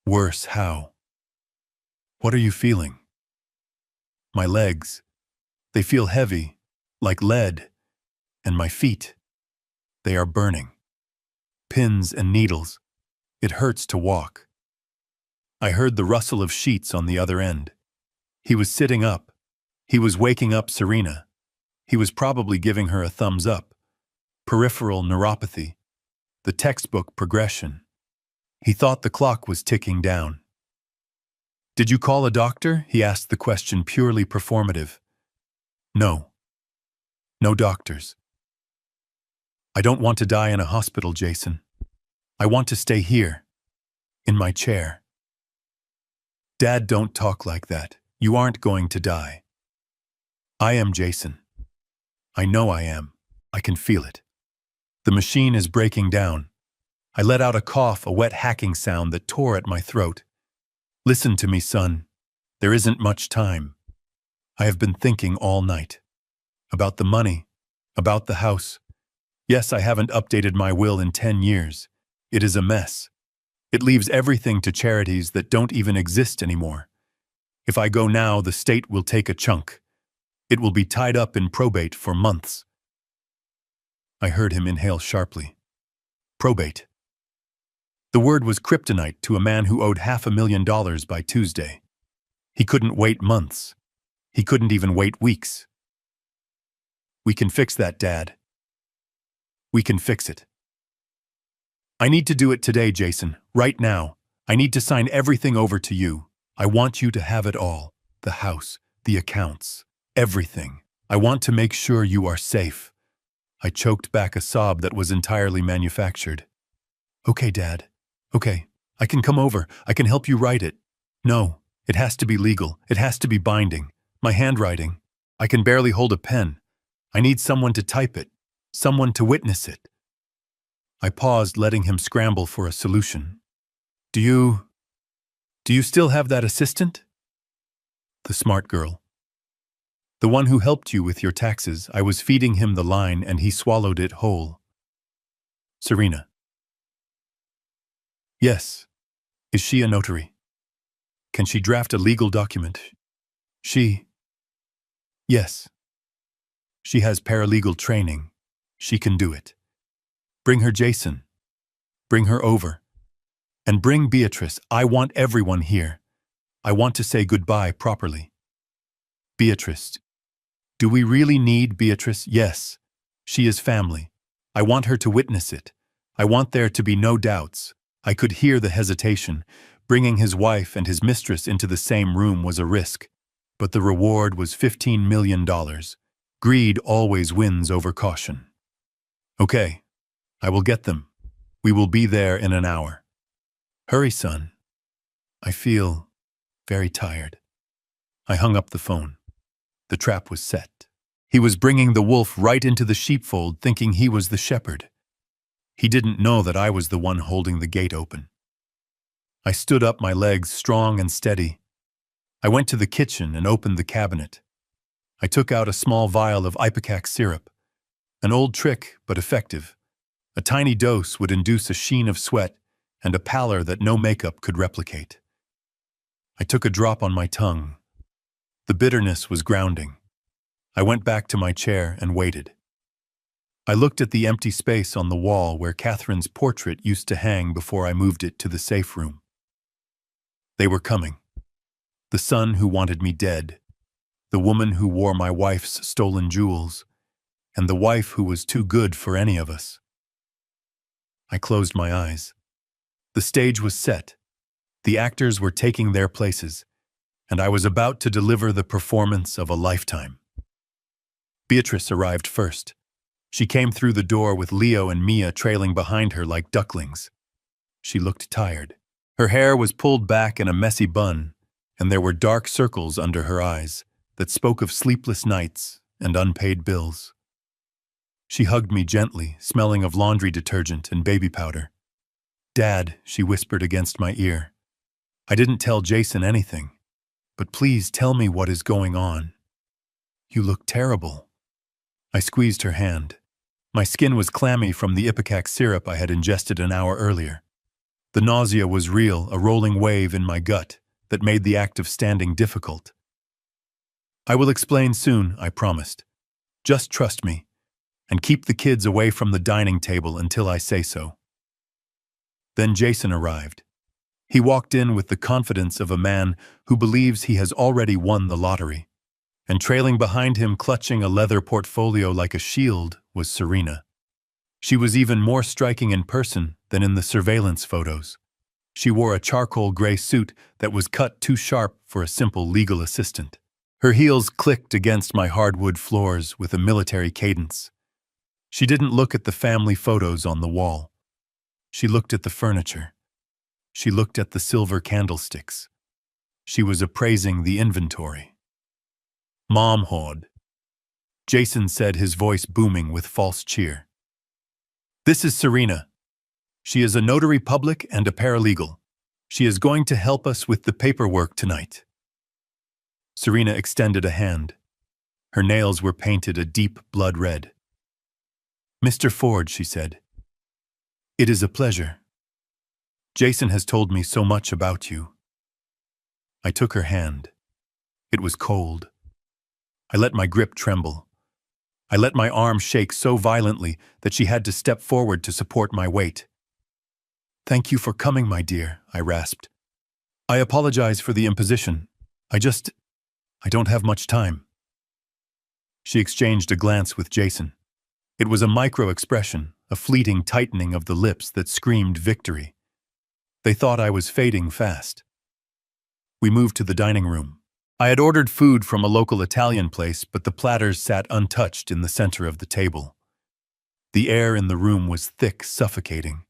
Worse how? What are you feeling? My legs. They feel heavy, like lead, and my feet. They are burning. Pins and needles. It hurts to walk. I heard the rustle of sheets on the other end. He was sitting up. He was waking up Serena. He was probably giving her a thumbs up. Peripheral neuropathy. The textbook progression. He thought the clock was ticking down. Did you call a doctor? He asked the question purely performative. No. No doctors. I don't want to die in a hospital, Jason. I want to stay here. In my chair. Dad, don't talk like that. You aren't going to die. I am, Jason. I know I am. I can feel it. The machine is breaking down. I let out a cough, a wet hacking sound that tore at my throat. Listen to me, son. There isn't much time. I have been thinking all night. About the money. About the house. Yes, I haven't updated my will in 10 years. It is a mess. It leaves everything to charities that don't even exist anymore. If I go now, the state will take a chunk. It will be tied up in probate for months. I heard him inhale sharply. Probate. The word was kryptonite to a man who owed $500,000 by Tuesday. He couldn't wait months. He couldn't even wait weeks. We can fix that, Dad. We can fix it. I need to do it today, Jason, right now. I need to sign everything over to you. I want you to have it all. The house, the accounts, everything. I want to make sure you are safe. I choked back a sob that was entirely manufactured. Okay, Dad. Okay, I can come over. I can help you write it. No, it has to be legal. It has to be binding. My handwriting. I can barely hold a pen. I need someone to type it. Someone to witness it. I paused, letting him scramble for a solution. Do you still have that assistant? The smart girl. The one who helped you with your taxes. I was feeding him the line and he swallowed it whole. Serena. Yes. Is she a notary? Can she draft a legal document? Yes. She has paralegal training. She can do it. Bring her, Jason. Bring her over. And bring Beatrice. I want everyone here. I want to say goodbye properly. Beatrice. Do we really need Beatrice? Yes. She is family. I want her to witness it. I want there to be no doubts. I could hear the hesitation. Bringing his wife and his mistress into the same room was a risk. But the reward was $15 million. Greed always wins over caution. Okay. I will get them. We will be there in an hour. Hurry, son. I feel very tired. I hung up the phone. The trap was set. He was bringing the wolf right into the sheepfold, thinking he was the shepherd. He didn't know that I was the one holding the gate open. I stood up, my legs strong and steady. I went to the kitchen and opened the cabinet. I took out a small vial of ipecac syrup. An old trick, but effective. A tiny dose would induce a sheen of sweat and a pallor that no makeup could replicate. I took a drop on my tongue. The bitterness was grounding. I went back to my chair and waited. I looked at the empty space on the wall where Catherine's portrait used to hang before I moved it to the safe room. They were coming. The son who wanted me dead, the woman who wore my wife's stolen jewels, and the wife who was too good for any of us. I closed my eyes. The stage was set. The actors were taking their places, and I was about to deliver the performance of a lifetime. Beatrice arrived first. She came through the door with Leo and Mia trailing behind her like ducklings. She looked tired. Her hair was pulled back in a messy bun, and there were dark circles under her eyes that spoke of sleepless nights and unpaid bills. She hugged me gently, smelling of laundry detergent and baby powder. "Dad," she whispered against my ear. "I didn't tell Jason anything, but please tell me what is going on. You look terrible." I squeezed her hand. My skin was clammy from the ipecac syrup I had ingested an hour earlier. The nausea was real, a rolling wave in my gut that made the act of standing difficult. "I will explain soon," I promised. "Just trust me, and keep the kids away from the dining table until I say so." Then Jason arrived. He walked in with the confidence of a man who believes he has already won the lottery. And trailing behind him, clutching a leather portfolio like a shield, was Serena. She was even more striking in person than in the surveillance photos. She wore a charcoal gray suit that was cut too sharp for a simple legal assistant. Her heels clicked against my hardwood floors with a military cadence. She didn't look at the family photos on the wall. She looked at the furniture. She looked at the silver candlesticks. She was appraising the inventory. "Mom Hod," Jason said, his voice booming with false cheer. "This is Serena. She is a notary public and a paralegal. She is going to help us with the paperwork tonight." Serena extended a hand. Her nails were painted a deep blood red. "Mr. Ford," she said, "it is a pleasure. Jason has told me so much about you." I took her hand. It was cold. I let my grip tremble. I let my arm shake so violently that she had to step forward to support my weight. "Thank you for coming, my dear," I rasped. "I apologize for the imposition. I don't have much time." She exchanged a glance with Jason. It was a micro-expression, a fleeting tightening of the lips that screamed victory. They thought I was fading fast. We moved to the dining room. I had ordered food from a local Italian place, but the platters sat untouched in the center of the table. The air in the room was thick, suffocating.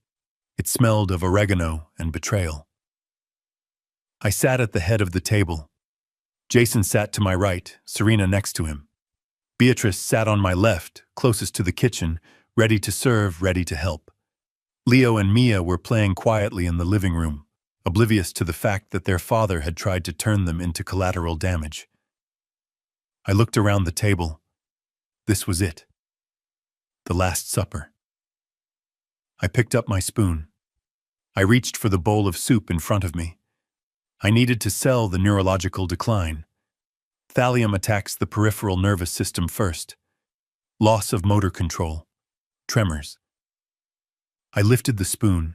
It smelled of oregano and betrayal. I sat at the head of the table. Jason sat to my right, Serena next to him. Beatrice sat on my left, closest to the kitchen, ready to serve, ready to help. Leo and Mia were playing quietly in the living room, oblivious to the fact that their father had tried to turn them into collateral damage. I looked around the table. This was it. The Last Supper. I picked up my spoon. I reached for the bowl of soup in front of me. I needed to sell the neurological decline. Thallium attacks the peripheral nervous system first. Loss of motor control. Tremors. I lifted the spoon.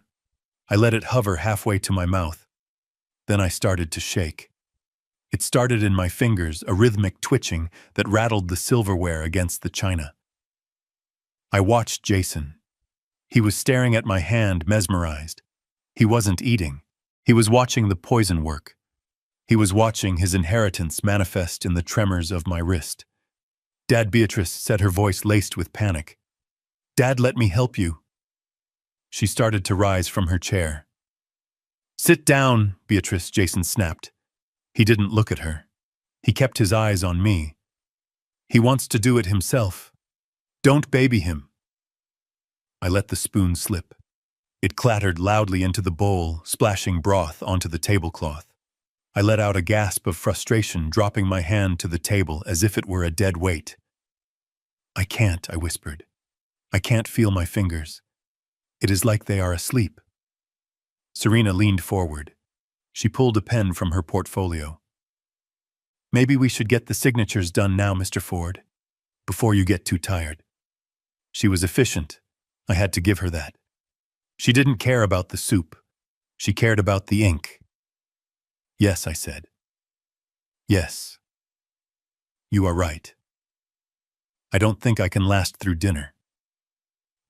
I let it hover halfway to my mouth. Then I started to shake. It started in my fingers, a rhythmic twitching that rattled the silverware against the china. I watched Jason. He was staring at my hand, mesmerized. He wasn't eating. He was watching the poison work. He was watching his inheritance manifest in the tremors of my wrist. "Dad," Beatrice said, her voice laced with panic. "Dad, let me help you." She started to rise from her chair. "Sit down, Beatrice," Jason snapped. He didn't look at her. He kept his eyes on me. He wants to do it himself. Don't baby him. I let the spoon slip. It clattered loudly into the bowl, splashing broth onto the tablecloth. I let out a gasp of frustration, dropping my hand to the table as if it were a dead weight. I can't, I whispered. I can't feel my fingers. It is like they are asleep. Serena leaned forward. She pulled a pen from her portfolio. Maybe we should get the signatures done now, Mr. Ford, before you get too tired. She was efficient. I had to give her that. She didn't care about the soup. She cared about the ink. Yes, I said. Yes. You are right. I don't think I can last through dinner.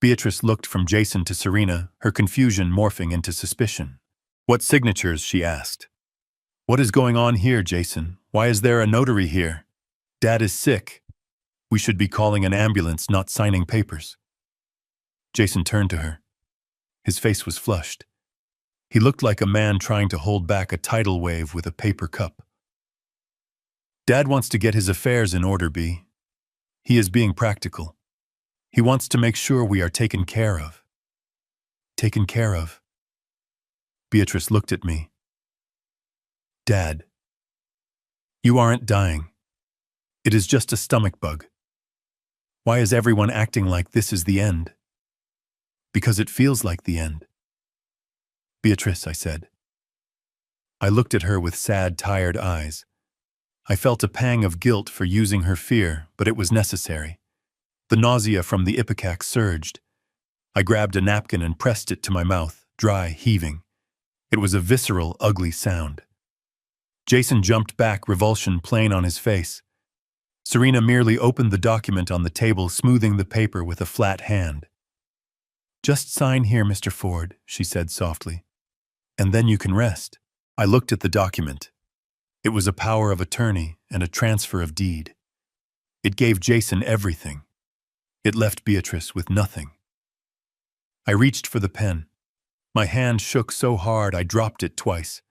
Beatrice looked from Jason to Serena, her confusion morphing into suspicion. What signatures? She asked. What is going on here, Jason? Why is there a notary here? Dad is sick. We should be calling an ambulance, not signing papers. Jason turned to her. His face was flushed. He looked like a man trying to hold back a tidal wave with a paper cup. Dad wants to get his affairs in order, B. He is being practical. He wants to make sure we are taken care of. Taken care of? Beatrice looked at me. Dad, you aren't dying. It is just a stomach bug. Why is everyone acting like this is the end? Because it feels like the end. Beatrice, I said. I looked at her with sad, tired eyes. I felt a pang of guilt for using her fear, but it was necessary. The nausea from the ipecac surged. I grabbed a napkin and pressed it to my mouth, dry, heaving. It was a visceral, ugly sound. Jason jumped back, revulsion plain on his face. Serena merely opened the document on the table, smoothing the paper with a flat hand. Just sign here, Mr. Ford, she said softly. And then you can rest. I looked at the document. It was a power of attorney and a transfer of deed. It gave Jason everything. It left Beatrice with nothing. I reached for the pen. My hand shook so hard I dropped it twice.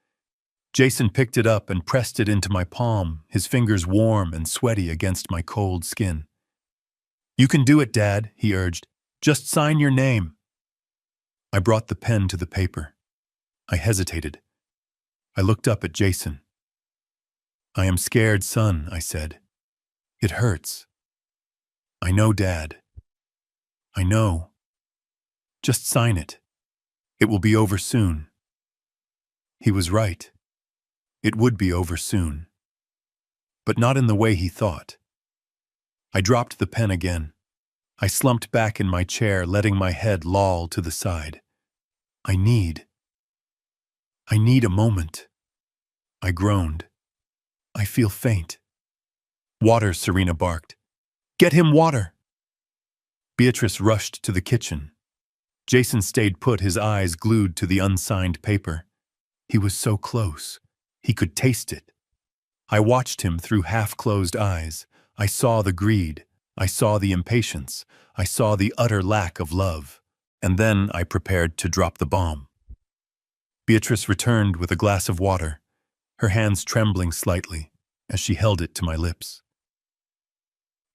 Jason picked it up and pressed it into my palm, his fingers warm and sweaty against my cold skin. You can do it, Dad, he urged. Just sign your name. I brought the pen to the paper. I hesitated. I looked up at Jason. I am scared, son, I said. It hurts. I know, Dad. I know. Just sign it. It will be over soon. He was right. It would be over soon. But not in the way he thought. I dropped the pen again. I slumped back in my chair, letting my head loll to the side. I need a moment. I groaned. I feel faint. Water, Serena barked. Get him water. Beatrice rushed to the kitchen. Jason stayed put, his eyes glued to the unsigned paper. He was so close. He could taste it. I watched him through half-closed eyes. I saw the greed. I saw the impatience. I saw the utter lack of love. And then I prepared to drop the bomb. Beatrice returned with a glass of water, her hands trembling slightly as she held it to my lips.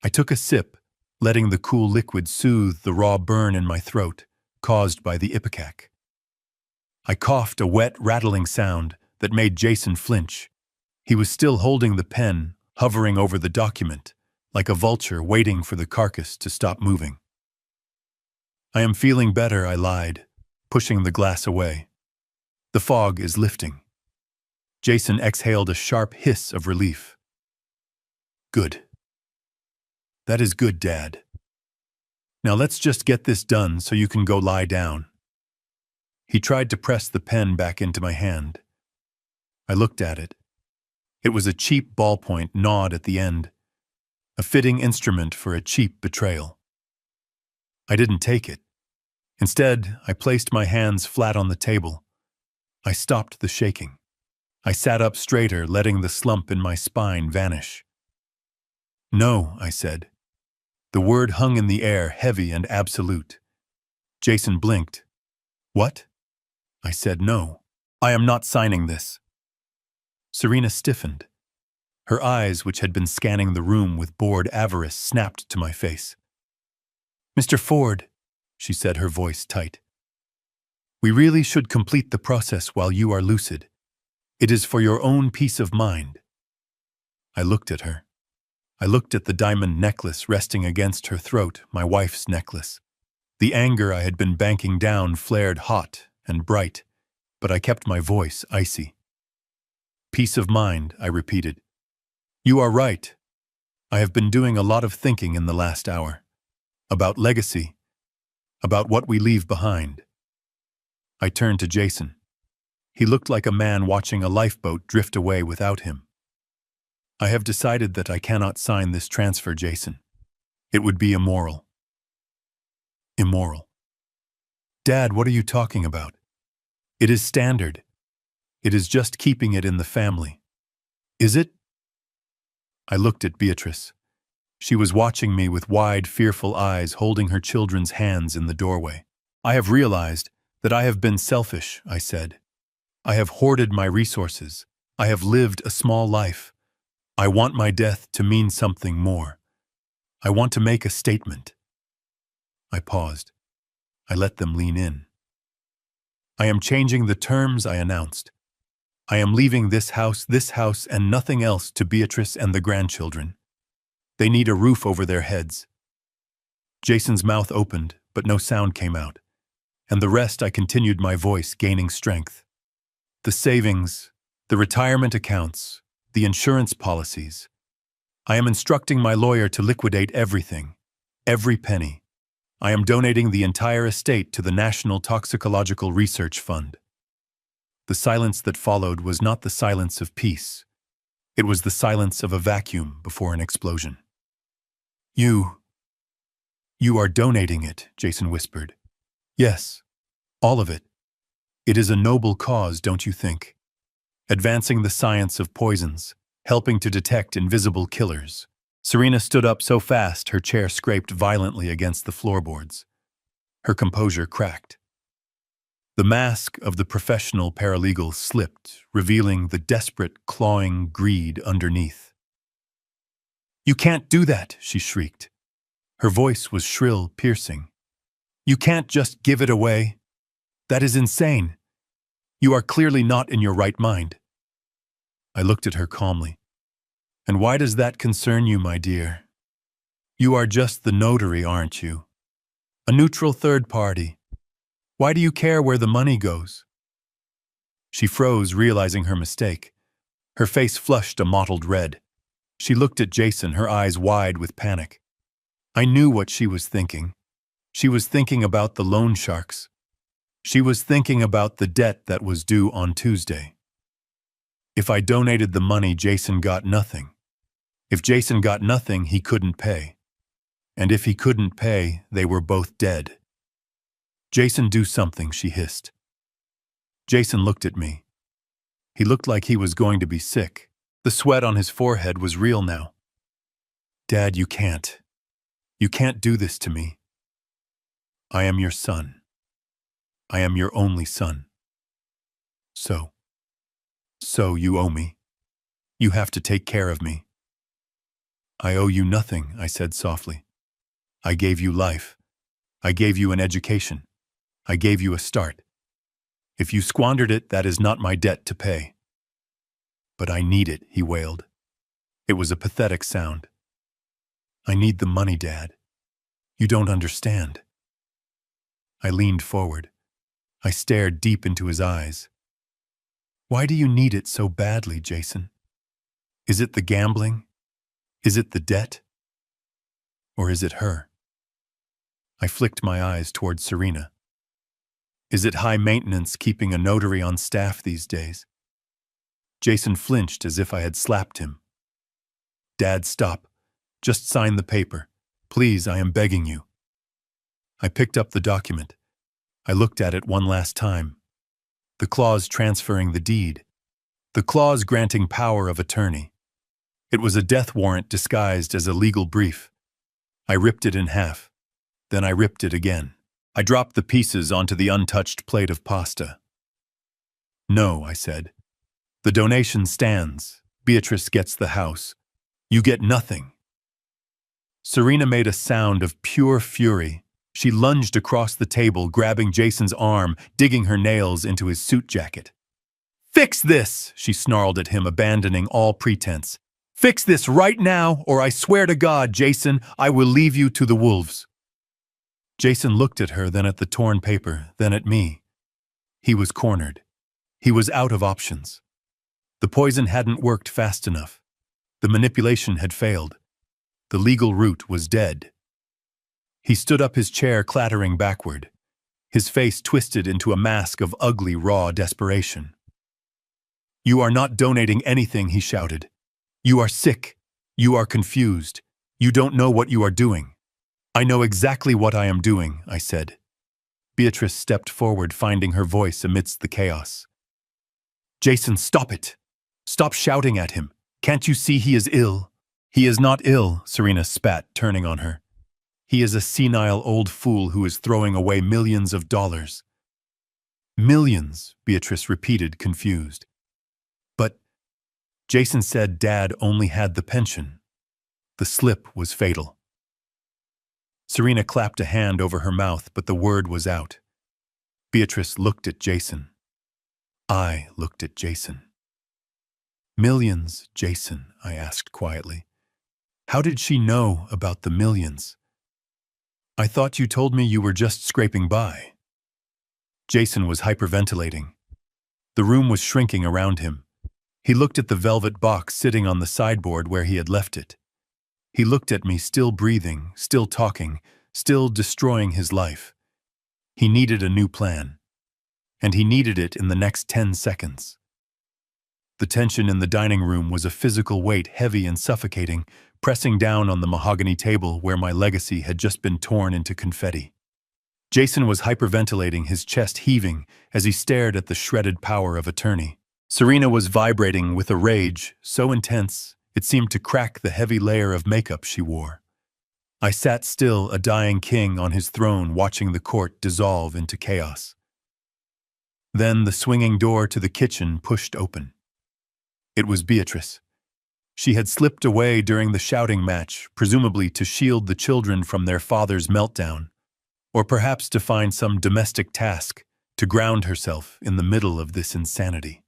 I took a sip, letting the cool liquid soothe the raw burn in my throat, caused by the ipecac. I coughed, a wet, rattling sound that made Jason flinch. He was still holding the pen, hovering over the document, like a vulture waiting for the carcass to stop moving. I am feeling better, I lied, pushing the glass away. The fog is lifting. Jason exhaled a sharp hiss of relief. Good. That is good, Dad. Now let's just get this done so you can go lie down. He tried to press the pen back into my hand. I looked at it. It was a cheap ballpoint gnawed at the end, a fitting instrument for a cheap betrayal. I didn't take it. Instead, I placed my hands flat on the table. I stopped the shaking. I sat up straighter, letting the slump in my spine vanish. No, I said. The word hung in the air, heavy and absolute. Jason blinked. What? I said no. I am not signing this. Serena stiffened. Her eyes, which had been scanning the room with bored avarice, snapped to my face. "Mr. Ford," she said, her voice tight, "we really should complete the process while you are lucid. It is for your own peace of mind." I looked at her. I looked at the diamond necklace resting against her throat, my wife's necklace. The anger I had been banking down flared hot and bright, but I kept my voice icy. "Peace of mind," I repeated. "You are right. I have been doing a lot of thinking in the last hour. About legacy. About what we leave behind." I turned to Jason. He looked like a man watching a lifeboat drift away without him. "I have decided that I cannot sign this transfer, Jason. It would be immoral." Immoral. "Dad, what are you talking about? It is standard. It is just keeping it in the family." "Is it?" I looked at Beatrice. She was watching me with wide, fearful eyes, holding her children's hands in the doorway. "I have realized that I have been selfish," I said. "I have hoarded my resources. I have lived a small life. I want my death to mean something more. I want to make a statement." I paused. I let them lean in. "I am changing the terms," I announced. "I am leaving this house, and nothing else to Beatrice and the grandchildren. They need a roof over their heads." Jason's mouth opened, but no sound came out. And the rest, I continued, my voice gaining strength. "The savings, the retirement accounts, the insurance policies. I am instructing my lawyer to liquidate everything, every penny. I am donating the entire estate to the National Toxicological Research Fund." The silence that followed was not the silence of peace. It was the silence of a vacuum before an explosion. You are donating it," Jason whispered. "Yes, all of it. It is a noble cause, don't you think? Advancing the science of poisons, helping to detect invisible killers." Serena stood up so fast her chair scraped violently against the floorboards. Her composure cracked. The mask of the professional paralegal slipped, revealing the desperate, clawing greed underneath. "You can't do that," she shrieked. Her voice was shrill, piercing. "You can't just give it away. That is insane. You are clearly not in your right mind." I looked at her calmly. "And why does that concern you, my dear? You are just the notary, aren't you? A neutral third party. Why do you care where the money goes?" She froze, realizing her mistake. Her face flushed a mottled red. She looked at Jason, her eyes wide with panic. I knew what she was thinking. She was thinking about the loan sharks. She was thinking about the debt that was due on Tuesday. If I donated the money, Jason got nothing. If Jason got nothing, he couldn't pay. And if he couldn't pay, they were both dead. "Jason, do something," she hissed. Jason looked at me. He looked like he was going to be sick. The sweat on his forehead was real now. "Dad, you can't. You can't do this to me. I am your son. I am your only son. So you owe me. You have to take care of me." "I owe you nothing," I said softly. "I gave you life. I gave you an education. I gave you a start. If you squandered it, that is not my debt to pay." "But I need it," he wailed. It was a pathetic sound. "I need the money, Dad. You don't understand." I leaned forward. I stared deep into his eyes. "Why do you need it so badly, Jason? Is it the gambling? Is it the debt? Or is it her?" I flicked my eyes toward Serena. "Is it high maintenance keeping a notary on staff these days?" Jason flinched as if I had slapped him. "Dad, stop. Just sign the paper. Please, I am begging you." I picked up the document. I looked at it one last time. The clause transferring the deed. The clause granting power of attorney. It was a death warrant disguised as a legal brief. I ripped it in half. Then I ripped it again. I dropped the pieces onto the untouched plate of pasta. "No," I said. "The donation stands, Beatrice gets the house. You get nothing. Serena made a sound of pure fury. She lunged across the table, grabbing Jason's arm, digging her nails into his suit jacket. Fix this, she snarled at him, abandoning all pretense. Fix this right now, or I swear to God, Jason, I will leave you to the wolves. Jason looked at her, then at the torn paper, then at me. He was cornered. He was out of options. The poison hadn't worked fast enough. The manipulation had failed. The legal route was dead. He stood up, his chair clattering backward, his face twisted into a mask of ugly, raw desperation. You are not donating anything, he shouted. You are sick. You are confused. You don't know what you are doing. I know exactly what I am doing, I said. Beatrice stepped forward, finding her voice amidst the chaos. Jason, stop it. Stop shouting at him. Can't you see he is ill? He is not ill, Serena spat, turning on her. He is a senile old fool who is throwing away millions of dollars. Millions, Beatrice repeated, confused. But Jason said Dad only had the pension. The slip was fatal. Serena clapped a hand over her mouth, but the word was out. Beatrice looked at Jason. I looked at Jason. Millions, Jason, I asked quietly. How did she know about the millions? I thought you told me you were just scraping by. Jason was hyperventilating. The room was shrinking around him. He looked at the velvet box sitting on the sideboard where he had left it. He looked at me, still breathing, still talking, still destroying his life. He needed a new plan. And he needed it in the next 10 seconds. The tension in the dining room was a physical weight, heavy and suffocating, pressing down on the mahogany table where my legacy had just been torn into confetti. Jason was hyperventilating, his chest heaving as he stared at the shredded power of attorney. Serena was vibrating with a rage so intense it seemed to crack the heavy layer of makeup she wore. I sat still, a dying king on his throne, watching the court dissolve into chaos. Then the swinging door to the kitchen pushed open. It was Beatrice. She had slipped away during the shouting match, presumably to shield the children from their father's meltdown, or perhaps to find some domestic task to ground herself in the middle of this insanity.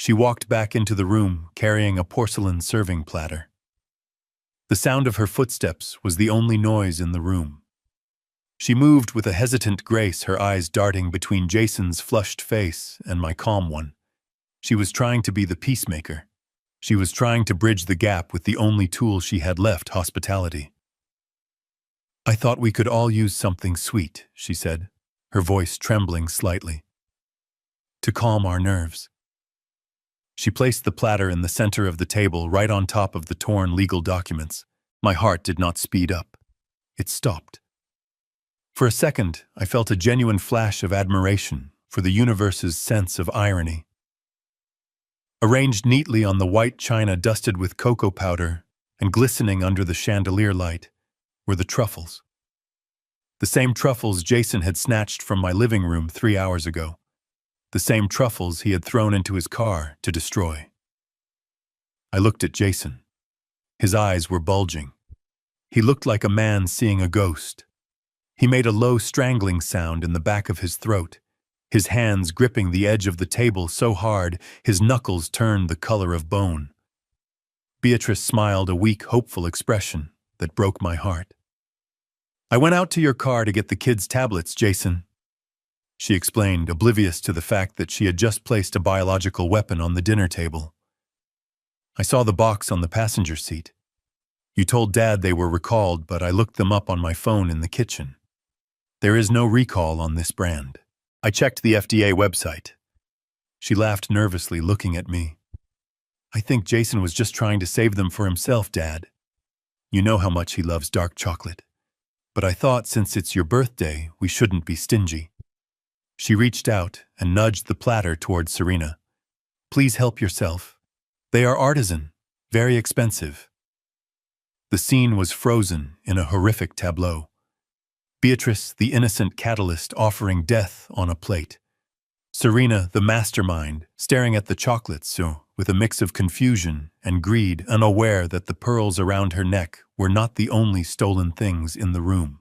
She walked back into the room, carrying a porcelain serving platter. The sound of her footsteps was the only noise in the room. She moved with a hesitant grace, her eyes darting between Jason's flushed face and my calm one. She was trying to be the peacemaker. She was trying to bridge the gap with the only tool she had left, hospitality. I thought we could all use something sweet, she said, her voice trembling slightly, to calm our nerves. She placed the platter in the center of the table, right on top of the torn legal documents. My heart did not speed up. It stopped. For a second, I felt a genuine flash of admiration for the universe's sense of irony. Arranged neatly on the white china dusted with cocoa powder and glistening under the chandelier light were the truffles. The same truffles Jason had snatched from my living room 3 hours ago. The same truffles he had thrown into his car to destroy. I looked at Jason. His eyes were bulging. He looked like a man seeing a ghost. He made a low strangling sound in the back of his throat, his hands gripping the edge of the table so hard his knuckles turned the color of bone. Beatrice smiled, a weak, hopeful expression that broke my heart. I went out to your car to get the kids' tablets, Jason, she explained, oblivious to the fact that she had just placed a biological weapon on the dinner table. I saw the box on the passenger seat. You told Dad they were recalled, but I looked them up on my phone in the kitchen. There is no recall on this brand. I checked the FDA website. She laughed nervously, looking at me. I think Jason was just trying to save them for himself, Dad. You know how much he loves dark chocolate. But I thought since it's your birthday, we shouldn't be stingy. She reached out and nudged the platter toward Serena. Please help yourself. They are artisan, very expensive. The scene was frozen in a horrific tableau. Beatrice, the innocent catalyst, offering death on a plate. Serena, the mastermind, staring at the chocolates, with a mix of confusion and greed, unaware that the pearls around her neck were not the only stolen things in the room.